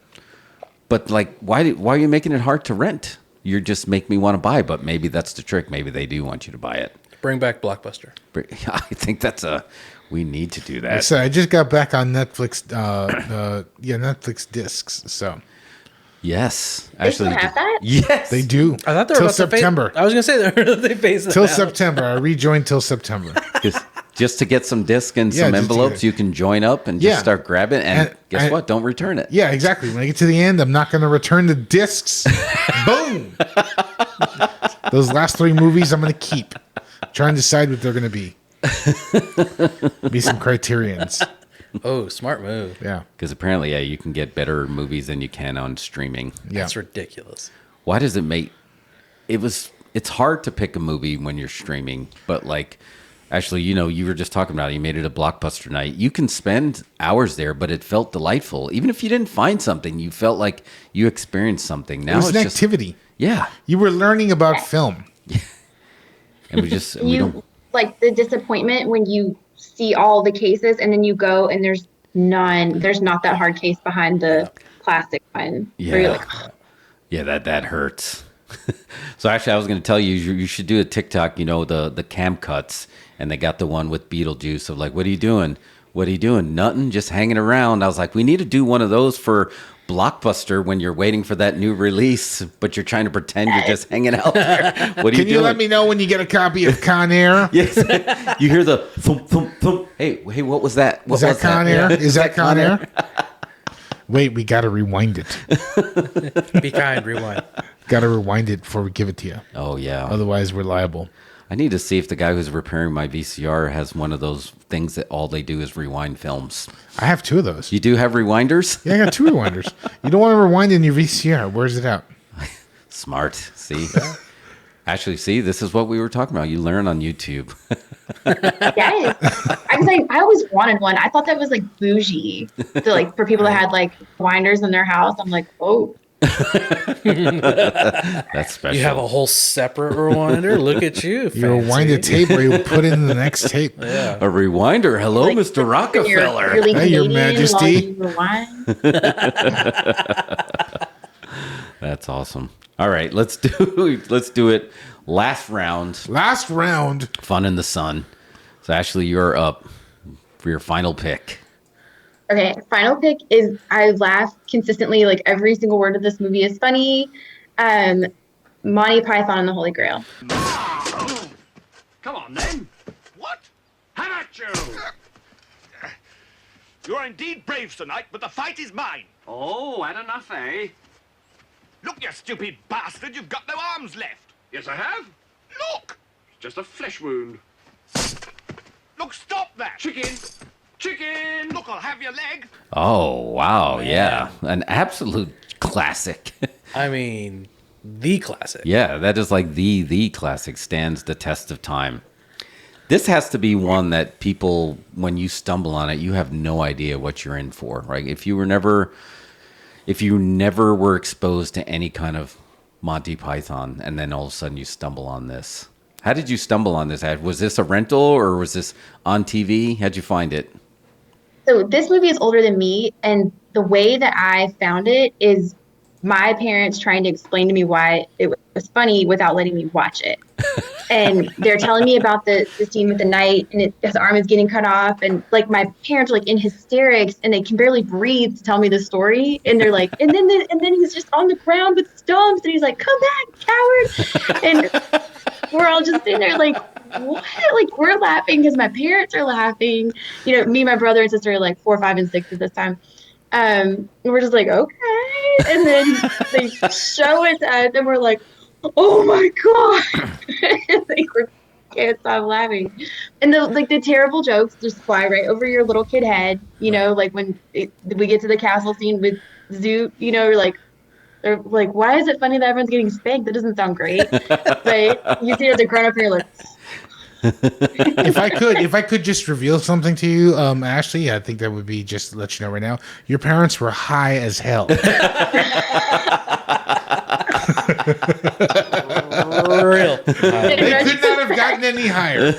But, like, why are you making it hard to rent? You just make me want to buy, but maybe that's the trick. Maybe they do want you to buy it. Bring back Blockbuster. I think we need to do that. So I just got back on Netflix. Netflix discs. So yes, they still have that. Yes, they do. I thought they were till about September. I was gonna say they phased it till out. September. I rejoined till September. Just to get some disc and some envelopes, you can join up and just start grabbing. And guess what? Don't return it. Yeah, exactly. When I get to the end, I'm not going to return the discs. Boom. Those last 3 movies, I'm going to keep. Trying to decide what they're going to be. Be some criterions. Oh, smart move. Yeah. Because apparently, you can get better movies than you can on streaming. Yeah. That's ridiculous. Why does it make... It's hard to pick a movie when you're streaming, but like... Actually, you were just talking about it. You made it a blockbuster night. You can spend hours there, but it felt delightful. Even if you didn't find something, you felt like you experienced something. Now it was an activity. Yeah. You were learning about film. And we don't... Like the disappointment when you see all the cases and then you go and there's not that hard case behind the plastic one. Yeah. Where you're like, oh. Yeah, that hurts. So actually, I was going to tell you should do a TikTok, the cam cuts, and they got the one with Beetlejuice of like, what are you doing? What are you doing? Nothing, just hanging around. I was like, we need to do one of those for Blockbuster when you're waiting for that new release, but you're trying to pretend you're just hanging out there. What are you doing? Can you let me know when you get a copy of Con Air? Yes. You hear the thump, thump, thump. Hey, what was that? Is that Con Air? Is that Con Air? Wait, we got to rewind it. Be kind, rewind. Got to rewind it before we give it to you. Oh, yeah. Otherwise, we're liable. I need to see if the guy who's repairing my VCR has one of those things that all they do is rewind films. I have 2 of those. You do have rewinders? Yeah, I got 2 rewinders. You don't want to rewind in your VCR. Where's it out? Smart. See? Actually, see, this is what we were talking about. You learn on YouTube. Yes. I always wanted one. I thought that was like bougie for people that had like winders in their house. I'm like, oh. That's special. You have a whole separate rewinder. Look at you. You rewind a tape where you put in the next tape. Yeah. A rewinder. Hello, Mr. Rockefeller. Really hey, Your Canadian Majesty. while you rewind. That's awesome. All right, let's do it. Last round. Fun in the Sun. So Ashley, you're up for your final pick. Okay, final pick is I laugh consistently. Like every single word of this movie is funny. Monty Python and the Holy Grail. Come on, then. What? How about you? You're indeed brave tonight, but the fight is mine. Oh, had enough, eh? Look, you stupid bastard, you've got no arms left. Yes, I have. Look! It's just a flesh wound. Look, stop that! Chicken! Chicken! Look, I'll have your leg. Oh, wow. Yeah. An absolute classic. I mean, the classic. Yeah, that is like the classic, stands the test of time. This has to be one that people, when you stumble on it, you have no idea what you're in for, right? If you never were exposed to any kind of Monty Python, and then all of a sudden you stumble on this. How did you stumble on this? Was this a rental or was this on TV? How'd you find it? So this movie is older than me, and the way that I found it is my parents trying to explain to me why it was funny without letting me watch it. And they're telling me about the scene with the knight, and his arm is getting cut off, and like my parents are like in hysterics, and they can barely breathe to tell me the story. And they're like, and then he's just on the ground with stumps, and he's like, "Come back, coward!" And we're all just sitting there like, what? Like we're laughing because my parents are laughing. You know, me, my brother and sister are like 4, 5, and 6 at this time. And we're just like, okay. And then they show it to us, and we're like, oh my god! Like we can't stop laughing, and the terrible jokes just fly right over your little kid head. You know, like when we get to the castle scene with Zoot. You know, they're like, why is it funny that everyone's getting spanked? That doesn't sound great. But you see it as a grown up, and you're like. If I could just reveal something to you, Ashley, I think that would be just to let you know right now. Your parents were high as hell. Real. They could not have gotten any higher.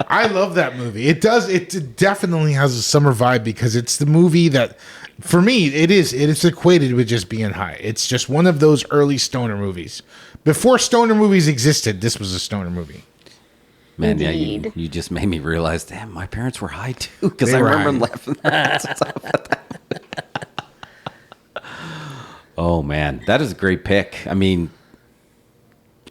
I love that movie. It does. It definitely has a summer vibe because it's the movie that, for me, it is equated with just being high. It's just one of those early stoner movies. Before stoner movies existed, this was a stoner movie. Man, yeah, you just made me realize, damn, my parents were high too, because I remember them laughing. Oh man, that is a great pick. I mean,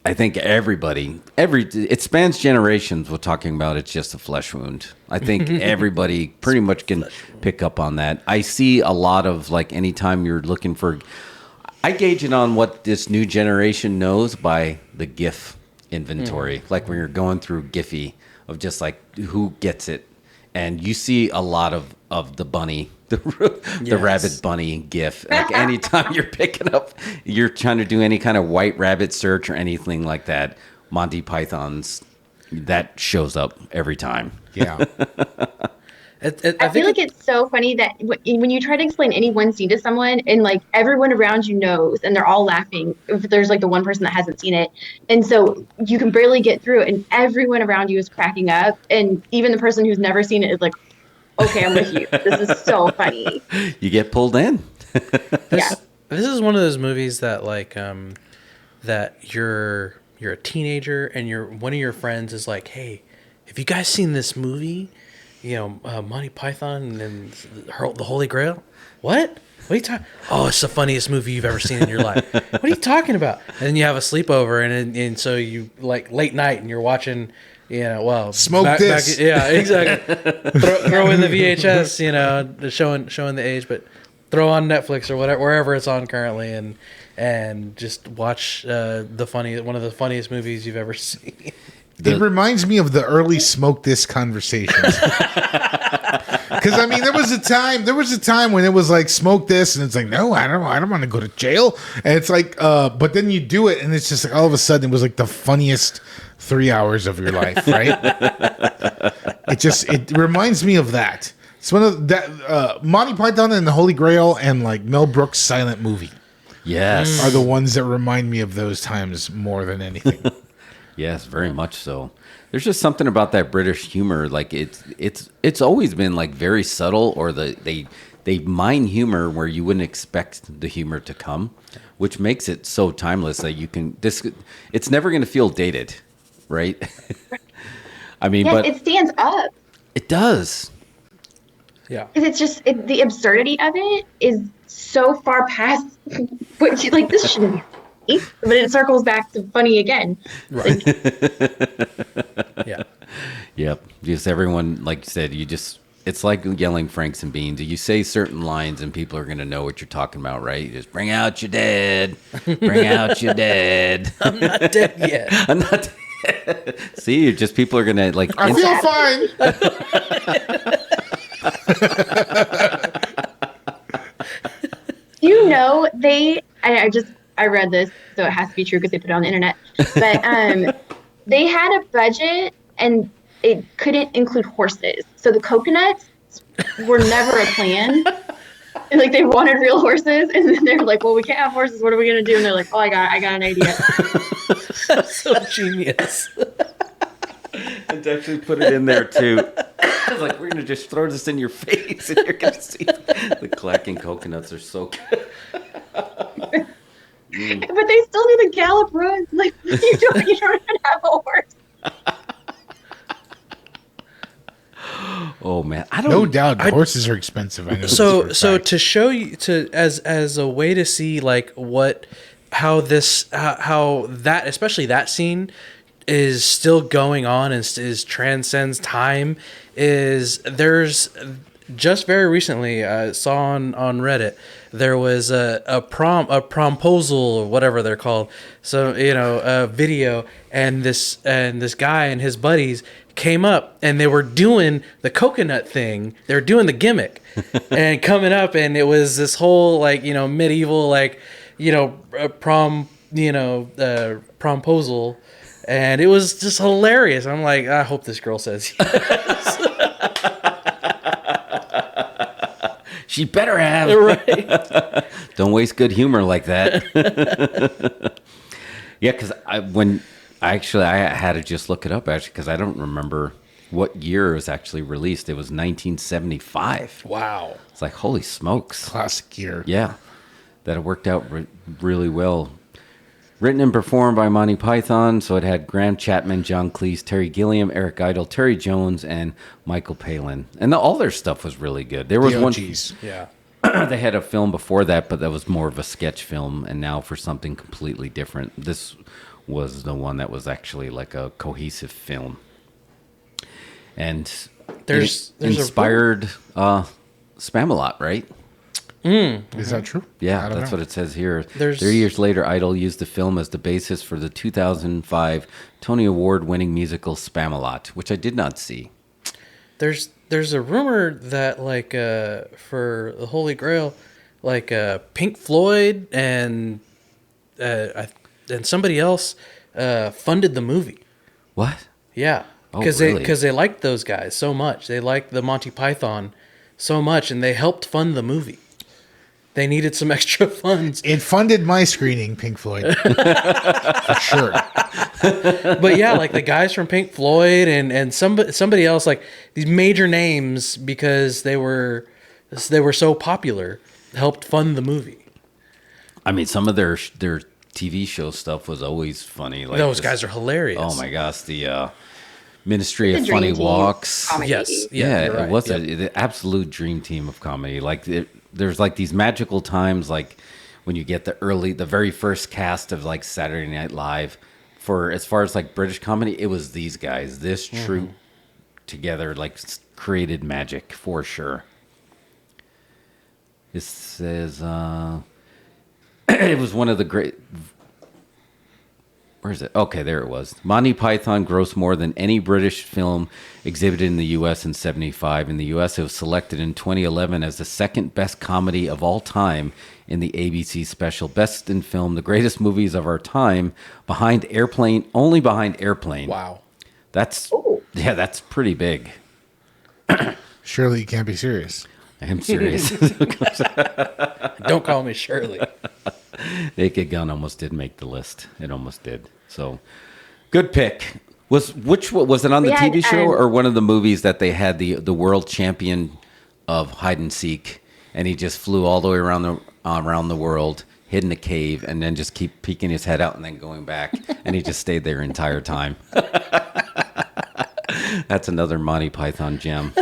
I think it spans generations. We're talking about it's just a flesh wound. I think everybody pretty much can pick up on that. I see a lot of, like, anytime you're looking for, I gauge it on what this new generation knows by the GIF inventory. Like when you're going through Giphy of just like who gets it, and you see a lot of the bunny, the rabbit bunny GIF. Like anytime you're picking up, you're trying to do any kind of white rabbit search or anything like that, Monty Python's that shows up every time. Yeah. I feel like it's so funny that when you try to explain any one scene to someone and like everyone around you knows and they're all laughing if there's like the one person that hasn't seen it. And so you can barely get through it and everyone around you is cracking up. And even the person who's never seen it is like, okay, I'm with you. This is so funny. You get pulled in. Yeah. This is one of those movies that like that you're a teenager and one of your friends is like, hey, have you guys seen this movie? You know, Monty Python and the Holy Grail? What are you talking? Oh, it's the funniest movie you've ever seen in your life. What are you talking about? And then you have a sleepover, and so you like late night, and you're watching, you know, well, smoke this. Yeah, exactly. throw in the VHS, you know, showing the age, but throw on Netflix or whatever, wherever it's on currently, and just watch one of the funniest movies you've ever seen. It reminds me of the early smoke this conversations. Because I mean, there was a time when it was like smoke this, and it's like, no, I don't want to go to jail. And it's like, but then you do it, and it's just like all of a sudden it was like the funniest 3 hours of your life, right? It reminds me of that. It's one of that Monty Python and the Holy Grail and like Mel Brooks' silent movie. Yes, are the ones that remind me of those times more than anything. Yes, very much so. There's just something about that British humor, like it's always been like very subtle, or they they mine humor where you wouldn't expect the humor to come, which makes it so timeless that you can. It's never going to feel dated, right? I mean, Yes, but it stands up. it does. Yeah. Because it's just the absurdity of it is so far past what you like. This shouldn't be funny, but it circles back to funny again. Right. Yeah. Yep. Just everyone, like you said, it's like yelling Franks and Beans. You say certain lines and people are going to know what you're talking about, right? You just bring out your dead. Bring out your dead. I'm not dead yet. I'm not dead. See, people are going to like. I feel fine. You know, I read this, so it has to be true because they put it on the internet. But they had a budget and it couldn't include horses. So the coconuts were never a plan. And, like, they wanted real horses, and then they were like, well, we can't have horses. What are we going to do? And they're like, oh, I got an idea. That's so genius. And to actually put it in there, too. I was like, we're going to just throw this in your face, and you're going to see the clacking coconuts are so good. But they still do the gallop run. Like, you don't even have a horse. Oh man, I don't. No doubt, horses are expensive. I know. So to show you as a way to see like how that, especially that scene, is still going on and transcends time. There's just very recently saw on Reddit there was a promposal or whatever they're called. So a video, and this guy and his buddies came up and they were doing the coconut thing. They were doing the gimmick and coming up, and it was this whole medieval promposal, and it was just hilarious. I'm like, I hope this girl says yes. She better have. Right. Don't waste good humor like that. Yeah, because I had to just look it up because I don't remember what year it was actually released. It was 1975. Wow. It's like, holy smokes. Classic year. Yeah. That it worked out really well. Written and performed by Monty Python, so it had Graham Chapman, John Cleese, Terry Gilliam, Eric Idle, Terry Jones, and Michael Palin. And all their stuff was really good. There was one. Yeah. They had a film before that, but that was more of a sketch film, and now for something completely different. This was the one that was actually like a cohesive film. And there's inspired Spamalot, right? Is that true? Yeah, that's what it says here. 30 years later, Idol used the film as the basis for the 2005 Tony Award-winning musical Spamalot, which I did not see. There's a rumor that for the Holy Grail, Pink Floyd and somebody else funded the movie. What? Yeah, because they liked those guys so much. They liked the Monty Python so much, and they helped fund the movie. They needed some extra funds. It funded my screening, Pink Floyd. For sure. But yeah, like the guys from Pink Floyd and somebody else, like these major names, because they were so popular, helped fund the movie. I mean, some of their TV show stuff was always funny. Like those guys are hilarious. Oh my gosh, the Ministry The of Dream Funny Team Walks. comedy. Yes. Yeah, you're right. it was Yeah. the absolute dream team of comedy. There's like these magical times, like when you get the very first cast of like Saturday Night Live. For as far as like British comedy, it was these guys. This troupe together created magic for sure. This says it was one of the great. Where is it? Okay, there it was. Monty Python grossed more than any British film exhibited in the U.S. in 1975. In the U.S., it was selected in 2011 as the second best comedy of all time in the ABC special Best in Film, the greatest movies of our time, only behind Airplane. Wow. That's pretty big. Surely you can't be serious. I am serious. Don't call me Shirley. Naked Gun almost did make the list. It almost did. So, good pick. Was it on the We TV had, show or one of the movies that they had the world champion of hide and seek, and he just flew all the way around the world, hid in a cave, and then just keep peeking his head out and then going back, and he just stayed there entire time. That's another Monty Python gem.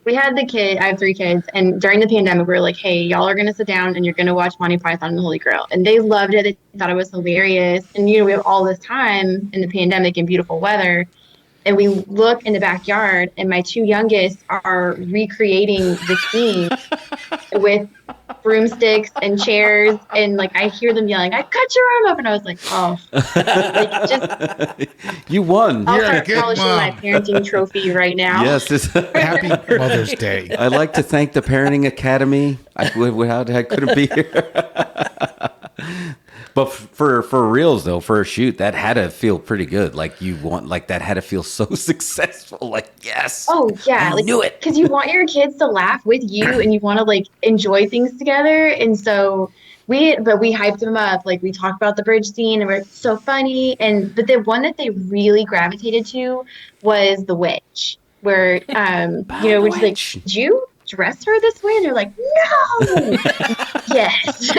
We had the kid, I have 3 kids, and during the pandemic, we were like, hey, y'all are going to sit down and you're going to watch Monty Python and the Holy Grail. And they loved it. They thought it was hilarious. And, we have all this time in the pandemic and beautiful weather. And we look in the backyard, and my 2 youngest are recreating the scene with broomsticks and chairs. And, like, I hear them yelling, I cut your arm up. And I was like, oh. Like, just, you won. I'll start polishing my parenting trophy right now. Yes. Happy Mother's Day. I'd like to thank the Parenting Academy. I couldn't be here. But for reals though, for a shoot, that had to feel pretty good. Like that had to feel so successful. Like, yes. Oh yeah, I knew it. Because you want your kids to laugh with you, and you want to like enjoy things together. And so we hyped them up. Like, we talked about the bridge scene, and we're so funny. But the one that they really gravitated to was the witch, where which like, did you dress her this way? And they're like, no. Yes.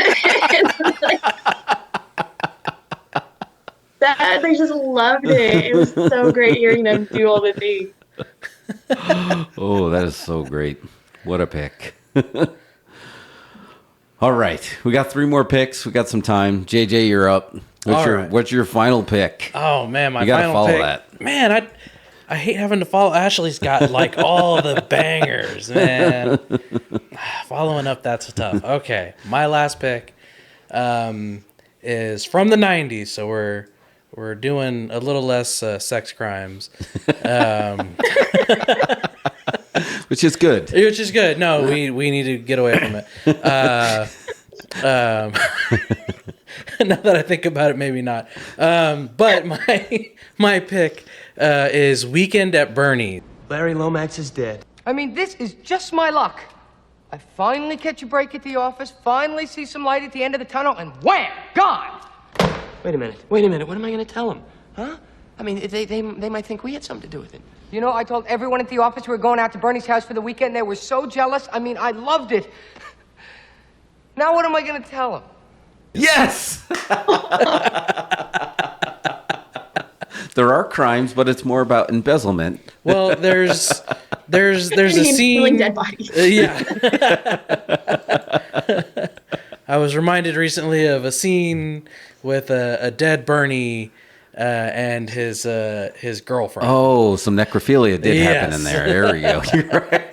They just loved it. It was so great hearing them do all the things. Oh, that is so great. What a pick. All right. We got 3 more picks. We got some time. JJ, you're up. What's your final pick? Oh, man, my you gotta final follow pick. that. Man, I hate having to follow. Ashley's got like all the bangers, man. Following up, that's tough. Okay, my last pick is from the 90s, so we're doing a little less sex crimes. Which is good. Which is good. No, we need to get away from it. Now that I think about it, maybe not. But my pick is Weekend at Bernie's. Larry Lomax is dead. I mean, this is just my luck. I finally catch a break at the office, finally see some light at the end of the tunnel, and wham! Gone! Wait a minute. What am I going to tell them? Huh? I mean, they might think we had something to do with it. You know, I told everyone at the office we were going out to Bernie's house for the weekend. They were so jealous. I mean, I loved it. Now what am I going to tell them? Yes! There are crimes, but it's more about embezzlement. Well, there's a scene. Dead bodies. Yeah. I was reminded recently of a scene with a dead Bernie and his girlfriend. Oh, some necrophilia did happen in there. There we go. You're right.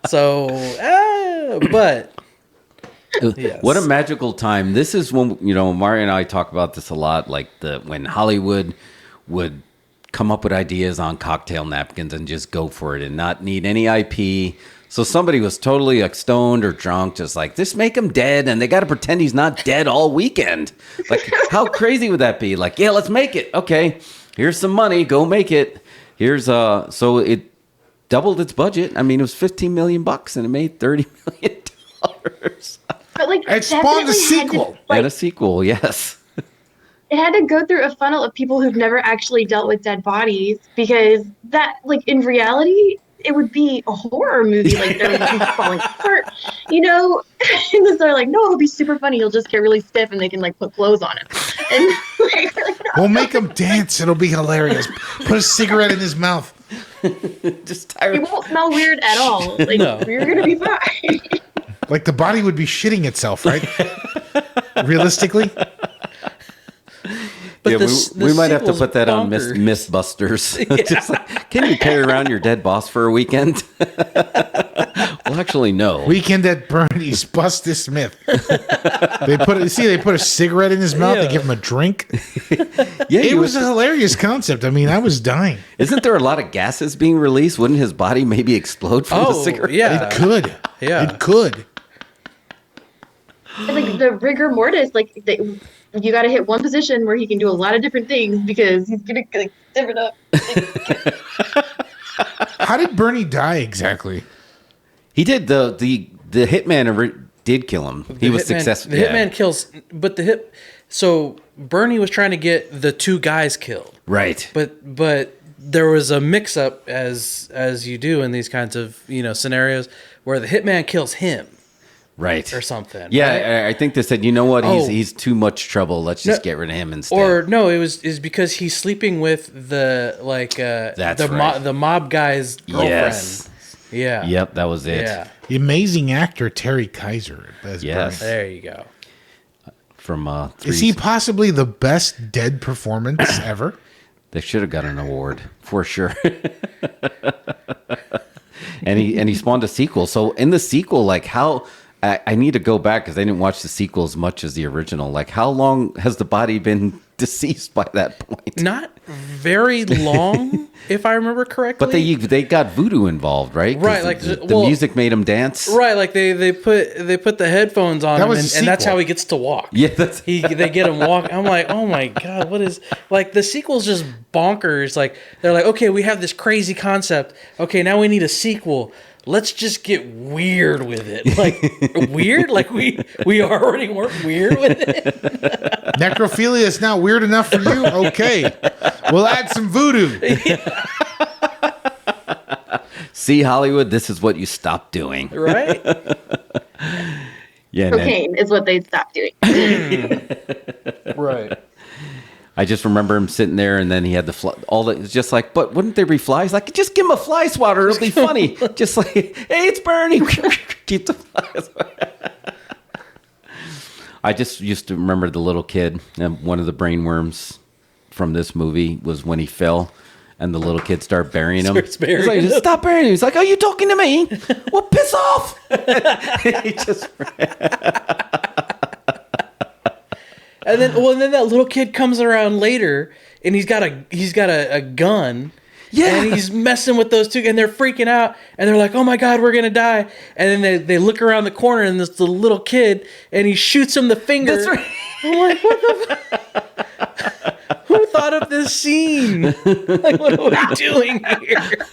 So, but yes. What a magical time. This is when, Mario and I talk about this a lot, like when Hollywood would come up with ideas on cocktail napkins and just go for it and not need any IP. So somebody was totally like stoned or drunk, just like, just make him dead, and they got to pretend he's not dead all weekend. Like, how crazy would that be? Like, yeah, let's make it. Okay, here's some money, go make it. Here's so it doubled its budget. I mean, it was $15 million, and it made $30 million. But like, it spawned a sequel. And a sequel, yes. It had to go through a funnel of people who've never actually dealt with dead bodies, because that, like, in reality, it would be a horror movie. Like, they're falling apart, And then they're like, no, it'll be super funny. He'll just get really stiff, and they can like put clothes on him. And like, no. We'll make him dance. It'll be hilarious. Put a cigarette in his mouth. Just tired. It won't smell weird at all. Like, you're gonna be fine. Like, the body would be shitting itself, right? Realistically. But we might have to put that on Mythbusters. Yeah. Just like, can you carry around your dead boss for a weekend? Well, actually, no. Weekend at Bernie's, bust this myth. They put a cigarette in his mouth. Yeah. They give him a drink. Yeah, It was a hilarious concept. I mean, I was dying. Isn't there a lot of gases being released? Wouldn't his body maybe explode from the cigarette? Yeah. It could. Yeah. It could. And like the rigor mortis, like you got to hit one position where he can do a lot of different things, because he's gonna like different up. How did Bernie die exactly? He did. The hitman did kill him. He was successful. The hitman kills, but so Bernie was trying to get the 2 guys killed. Right. But there was a mix-up as you do in these kinds of scenarios where the hitman kills him. Right. Or something. Yeah, right? I think they said, you know what, he's too much trouble. Let's just get rid of him instead. Or no, is because he's sleeping with the the mob guy's girlfriend. Yes. Yeah. Yep, that was it. Yeah. The amazing actor Terry Kaiser. Yes. There you go. From Is he possibly the best dead performance ever? They should have got an award for sure. and he spawned a sequel. So in the sequel, like how I need to go back because I didn't watch the sequel as much as the original. Like, how long has the body been deceased by that point? Not very long, if I remember correctly. But they got voodoo involved, right? Right, like the music made him dance. Right, like they put the headphones on him, and that's how he gets to walk. Yeah, they get him walk. I'm like, oh my god, what is like the sequel's just bonkers. Like they're like, okay, we have this crazy concept. Okay, now we need a sequel. Let's just get weird with it. Like weird? Like we already weren't weird with it. Necrophilia is now weird enough for you? Okay. We'll add some voodoo. See, Hollywood, this is what you stop doing. Right? Yeah. Cocaine is what they'd stop doing. Right. I just remember him sitting there, and then he had it's just like, but wouldn't there be flies? Like, just give him a fly swatter; it'll be funny. Just like, hey, it's Bernie. Keep the flies. I just used to remember the little kid, and one of the brainworms from this movie was when he fell, and the little kid started burying him. He's like, stop burying him. He's like, are you talking to me? Well, piss off. He just. And then that little kid comes around later, and he's got a gun. Yeah, and he's messing with those two, and they're freaking out, and they're like, "Oh my god, we're gonna die!" And then they look around the corner, and this the little kid, and he shoots him the finger. That's right. I'm like, what the? Who thought of this scene? Like, what are we doing here?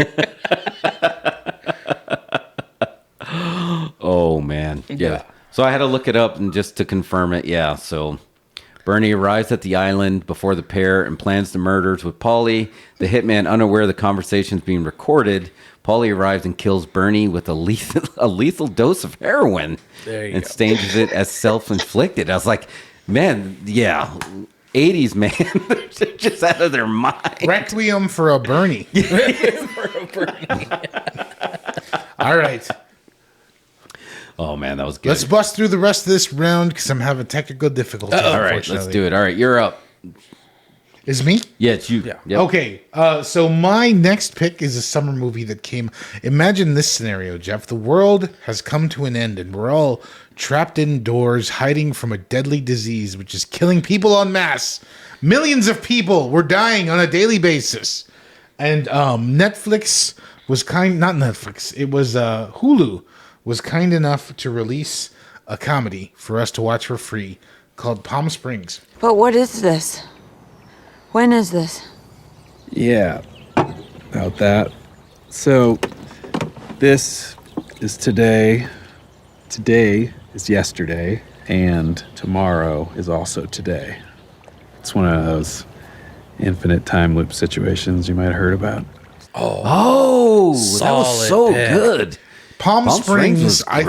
Oh man, yeah. So I had to look it up and just to confirm it. Yeah, so. Bernie arrives at the island before the pair and plans the murders with Paulie. The hitman, unaware the conversation is being recorded, Paulie arrives and kills Bernie with a lethal dose of heroin and stages it as self-inflicted. I was like, man, yeah, 80s, man, they're just out of their mind. Requiem for a Bernie. All right. Oh, man, that was good. Let's bust through the rest of this round because I'm having technical difficulties. All right, let's do it. All right, you're up. Is me? Yeah, it's you. Yeah. Yep. Okay, so my next pick is a summer movie that came. Imagine this scenario, Jeff. The world has come to an end and we're all trapped indoors hiding from a deadly disease which is killing people en masse. Millions of people were dying on a daily basis. And Netflix was not Netflix, it was Hulu was kind enough to release a comedy for us to watch for free called Palm Springs. But what is this? When is this? Yeah, about that. So, this is today. Today is yesterday, and tomorrow is also today. It's one of those infinite time loop situations you might have heard about. Oh, that was so good. Palm Springs I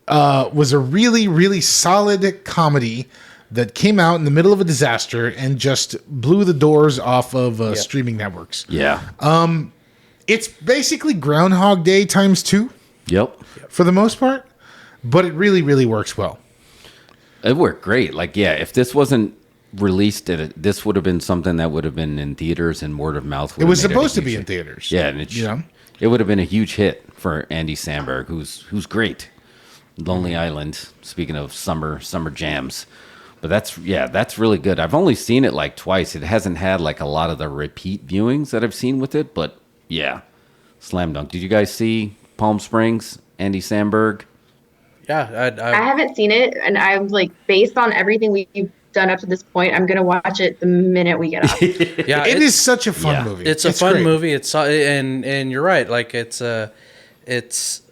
thought was a really, really solid comedy that came out in the middle of a disaster and just blew the doors off of streaming networks. Yeah. It's basically Groundhog Day times 2. Yep. For the most part, but it really, really works well. It worked great. Like, yeah, if this wasn't released, this would have been something that would have been in theaters and word of mouth. It was supposed to be in theaters. Yeah, and it would have been a huge hit for Andy Samberg, who's great. Lonely Island. Speaking of summer jams, but that's really good. I've only seen it like twice. It hasn't had like a lot of the repeat viewings that I've seen with it, but yeah, slam dunk. Did you guys see Palm Springs? Andy Samberg. Yeah, I haven't seen it, and I'm like, based on everything we've done up to this point, I'm gonna watch it the minute we get off. Yeah, it is such a fun movie. It's a fun movie. It's and you're right. Like it's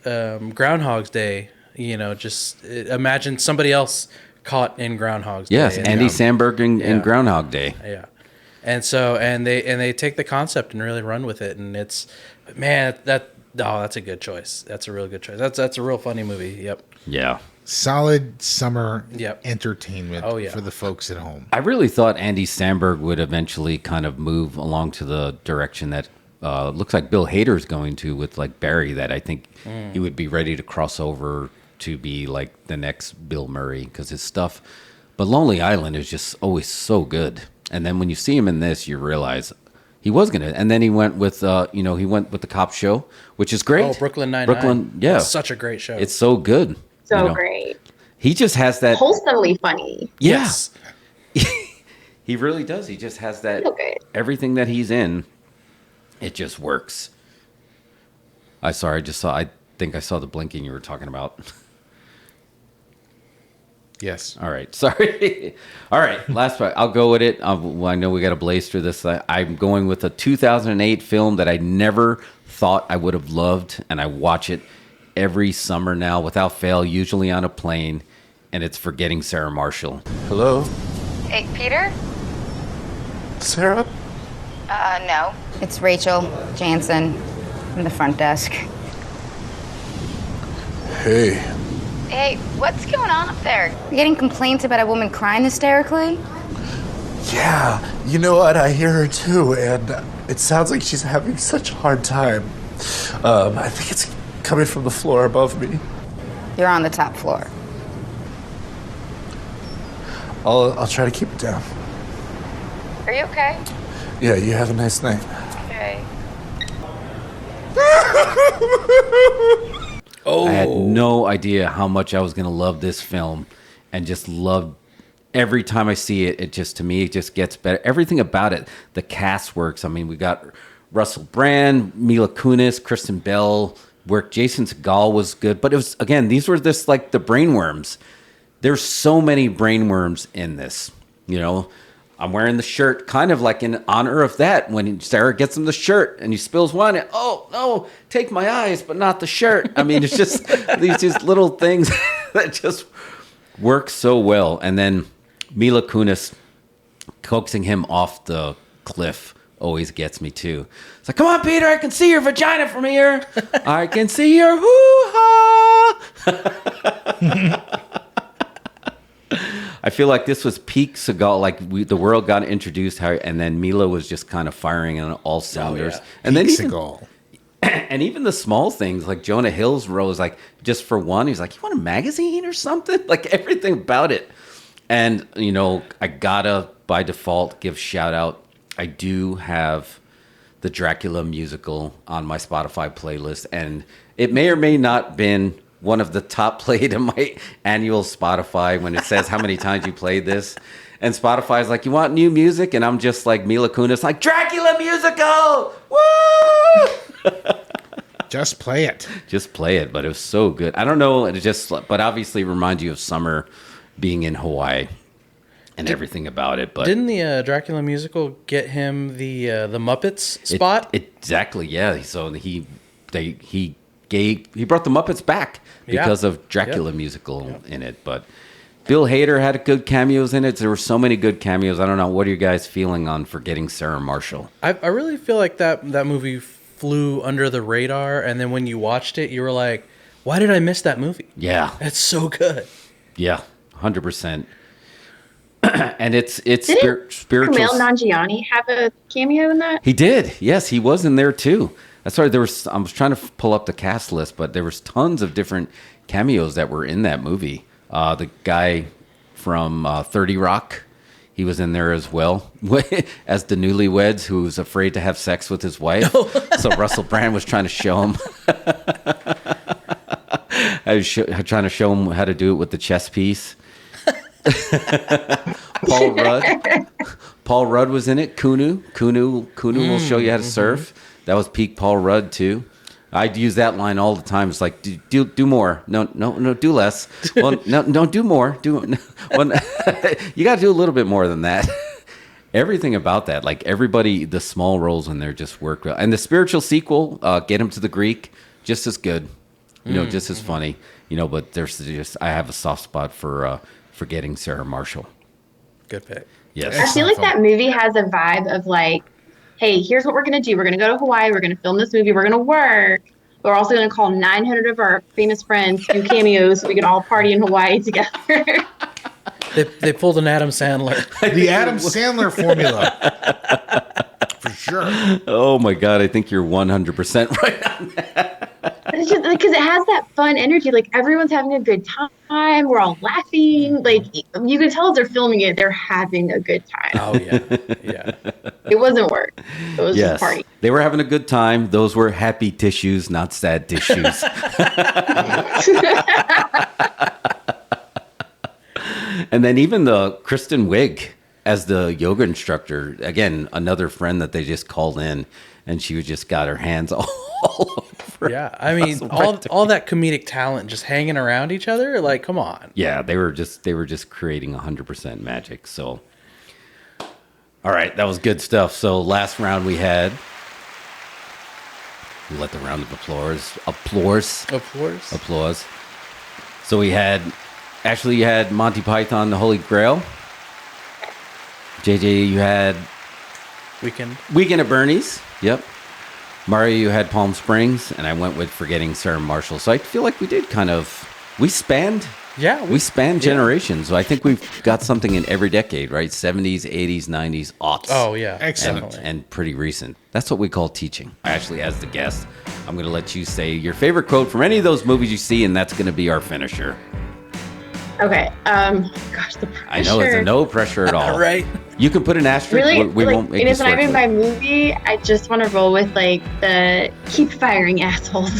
Groundhog's Day. You know, just imagine somebody else caught in Groundhog's Day. Yes, Andy Samberg in Groundhog Day. Yeah. And so they take the concept and really run with it, and it's that's a good choice. That's a real good choice. That's a real funny movie. Yep. Yeah. Solid summer entertainment for the folks at home. I really thought Andy Samberg would eventually kind of move along to the direction that looks like Bill Hader's going to with like Barry, that I think he would be ready to cross over to be like the next Bill Murray, because his stuff. But Lonely Island is just always so good. And then when you see him in this, you realize he was going to. And then he went with, he went with the Cop Show, which is great. Oh, Brooklyn Nine-Nine. Yeah. That's such a great show. It's so good. So great. He just has that. Wholesomely funny. Yes. He really does. He just has that. Everything that he's in, it just works. I think I saw the blinking you were talking about. Yes. All right. Sorry. All right. Last one. I'll go with it. I know we got to blaze through this. I'm going with a 2008 film that I never thought I would have loved, and I watch it every summer now without fail, usually on a plane, and it's Forgetting Sarah Marshall. Hello? Hey, Peter? Sarah? No. It's Rachel Jansen from the front desk. Hey. Hey, what's going on up there? You're getting complaints about a woman crying hysterically? Yeah, you know what? I hear her too, and it sounds like she's having such a hard time. I think it's coming from the floor above me. You're on the top floor. I'll try to keep it down. Are you okay? Yeah, you have a nice night. Okay. I had no idea how much I was going to love this film, and just loved every time I see it. It just, to me, it just gets better. Everything about it, the cast works. I mean, we got Russell Brand, Mila Kunis, Kristen Bell, Jason Segel was good. But it was, again, these were just like the brainworms. There's so many brainworms in this, I'm wearing the shirt kind of like in honor of that. When Sarah gets him the shirt and he spills wine, and, oh, no, take my eyes, but not the shirt. I mean, it's just these just little things that just work so well. And then Mila Kunis coaxing him off the cliff always gets me too. It's like, come on, Peter, I can see your vagina from here. I can see your hoo-ha. I feel like this was peak Seagal. Like the world got introduced, and then Mila was just kind of firing on all cylinders. Oh, yeah. And peak then Seagal. And even the small things, like Jonah Hill's role is like, just for one, he's like, you want a magazine or something? Like everything about it. And I gotta by default give shout out. I do have the Dracula musical on my Spotify playlist, and it may or may not been one of the top played in my annual Spotify when it says how many times you played this. And Spotify's like, you want new music? And I'm just like Mila Kunis, like, Dracula musical! Woo! Just play it. Just play it, but it was so good. I don't know, but obviously it reminds you of summer being in Hawaii and everything about it. But didn't the Dracula musical get him the Muppets spot? Exactly, yeah. So he brought the Muppets back because of Dracula musical in it. But Bill Hader had good cameos in it. There were so many good cameos. I don't know. What are you guys feeling on Forgetting Sarah Marshall? I really feel like that movie flew under the radar, and then when you watched it, you were like, why did I miss that movie? Yeah. It's so good. Yeah, 100%. And it's spiritual. Kumail Nanjiani have a cameo in that? He did. Yes, he was in there too. That's right. I was trying to pull up the cast list, but there was tons of different cameos that were in that movie. The guy from 30 Rock, he was in there as well as the newlyweds who's afraid to have sex with his wife. So Russell Brand was trying to show him. I was trying to show him how to do it with the chess piece. Paul Rudd was in it. Kunu will show you how to surf. That was peak Paul Rudd too. I'd use that line all the time. It's like, do more. No, do less. Well, no, don't do more. You got to do a little bit more than that. Everything about that, like everybody, the small roles in there just worked well. And the spiritual sequel, Get Him to the Greek, just as good. Just as funny. But I have a soft spot for Forgetting Sarah Marshall. Good pick. Yes. I feel like that movie has a vibe of like, hey, here's what we're going to do. We're going to go to Hawaii. We're going to film this movie. We're going to work. But we're also going to call 900 of our famous friends to do cameos so we can all party in Hawaii together. They pulled an Adam Sandler. The Adam Sandler formula. For sure. Oh my God, I think you're 100% right on that. It's just because it has that fun energy. Like everyone's having a good time. We're all laughing. Like you can tell as they're filming it, they're having a good time. Oh yeah, yeah. It wasn't work. It was just party. They were having a good time. Those were happy tissues, not sad tissues. And then even the Kristen Wiig as the yoga instructor, again, another friend that they just called in, and she just got her hands all over. Yeah, I mean, all that comedic talent just hanging around each other. Like, come on. Yeah, they were just creating 100% magic. So, all right, that was good stuff. So last round we had. Let the round of applause. So we had. Actually, you had Monty Python, The Holy Grail. JJ, you had Weekend at Bernie's. Yep. Mario, you had Palm Springs, and I went with Forgetting Sarah Marshall. So I feel like we did we spanned generations. So I think we've got something in every decade, right? 70s, 80s, 90s, aughts. Oh yeah, excellent, and pretty recent. That's what we call teaching. Actually, as the guest, I'm going to let you say your favorite quote from any of those movies you see, and that's going to be our finisher. Okay. Gosh, the pressure. I know it's no pressure at all. Right. You can put an asterisk. Really, We won't make and you it's not swear even to it. by movie. I just want to roll with like the keep firing assholes.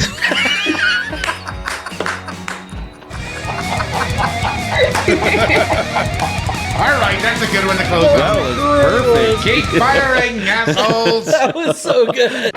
All right, that's a good one to close That with. was perfect. Keep firing, assholes. That was so good.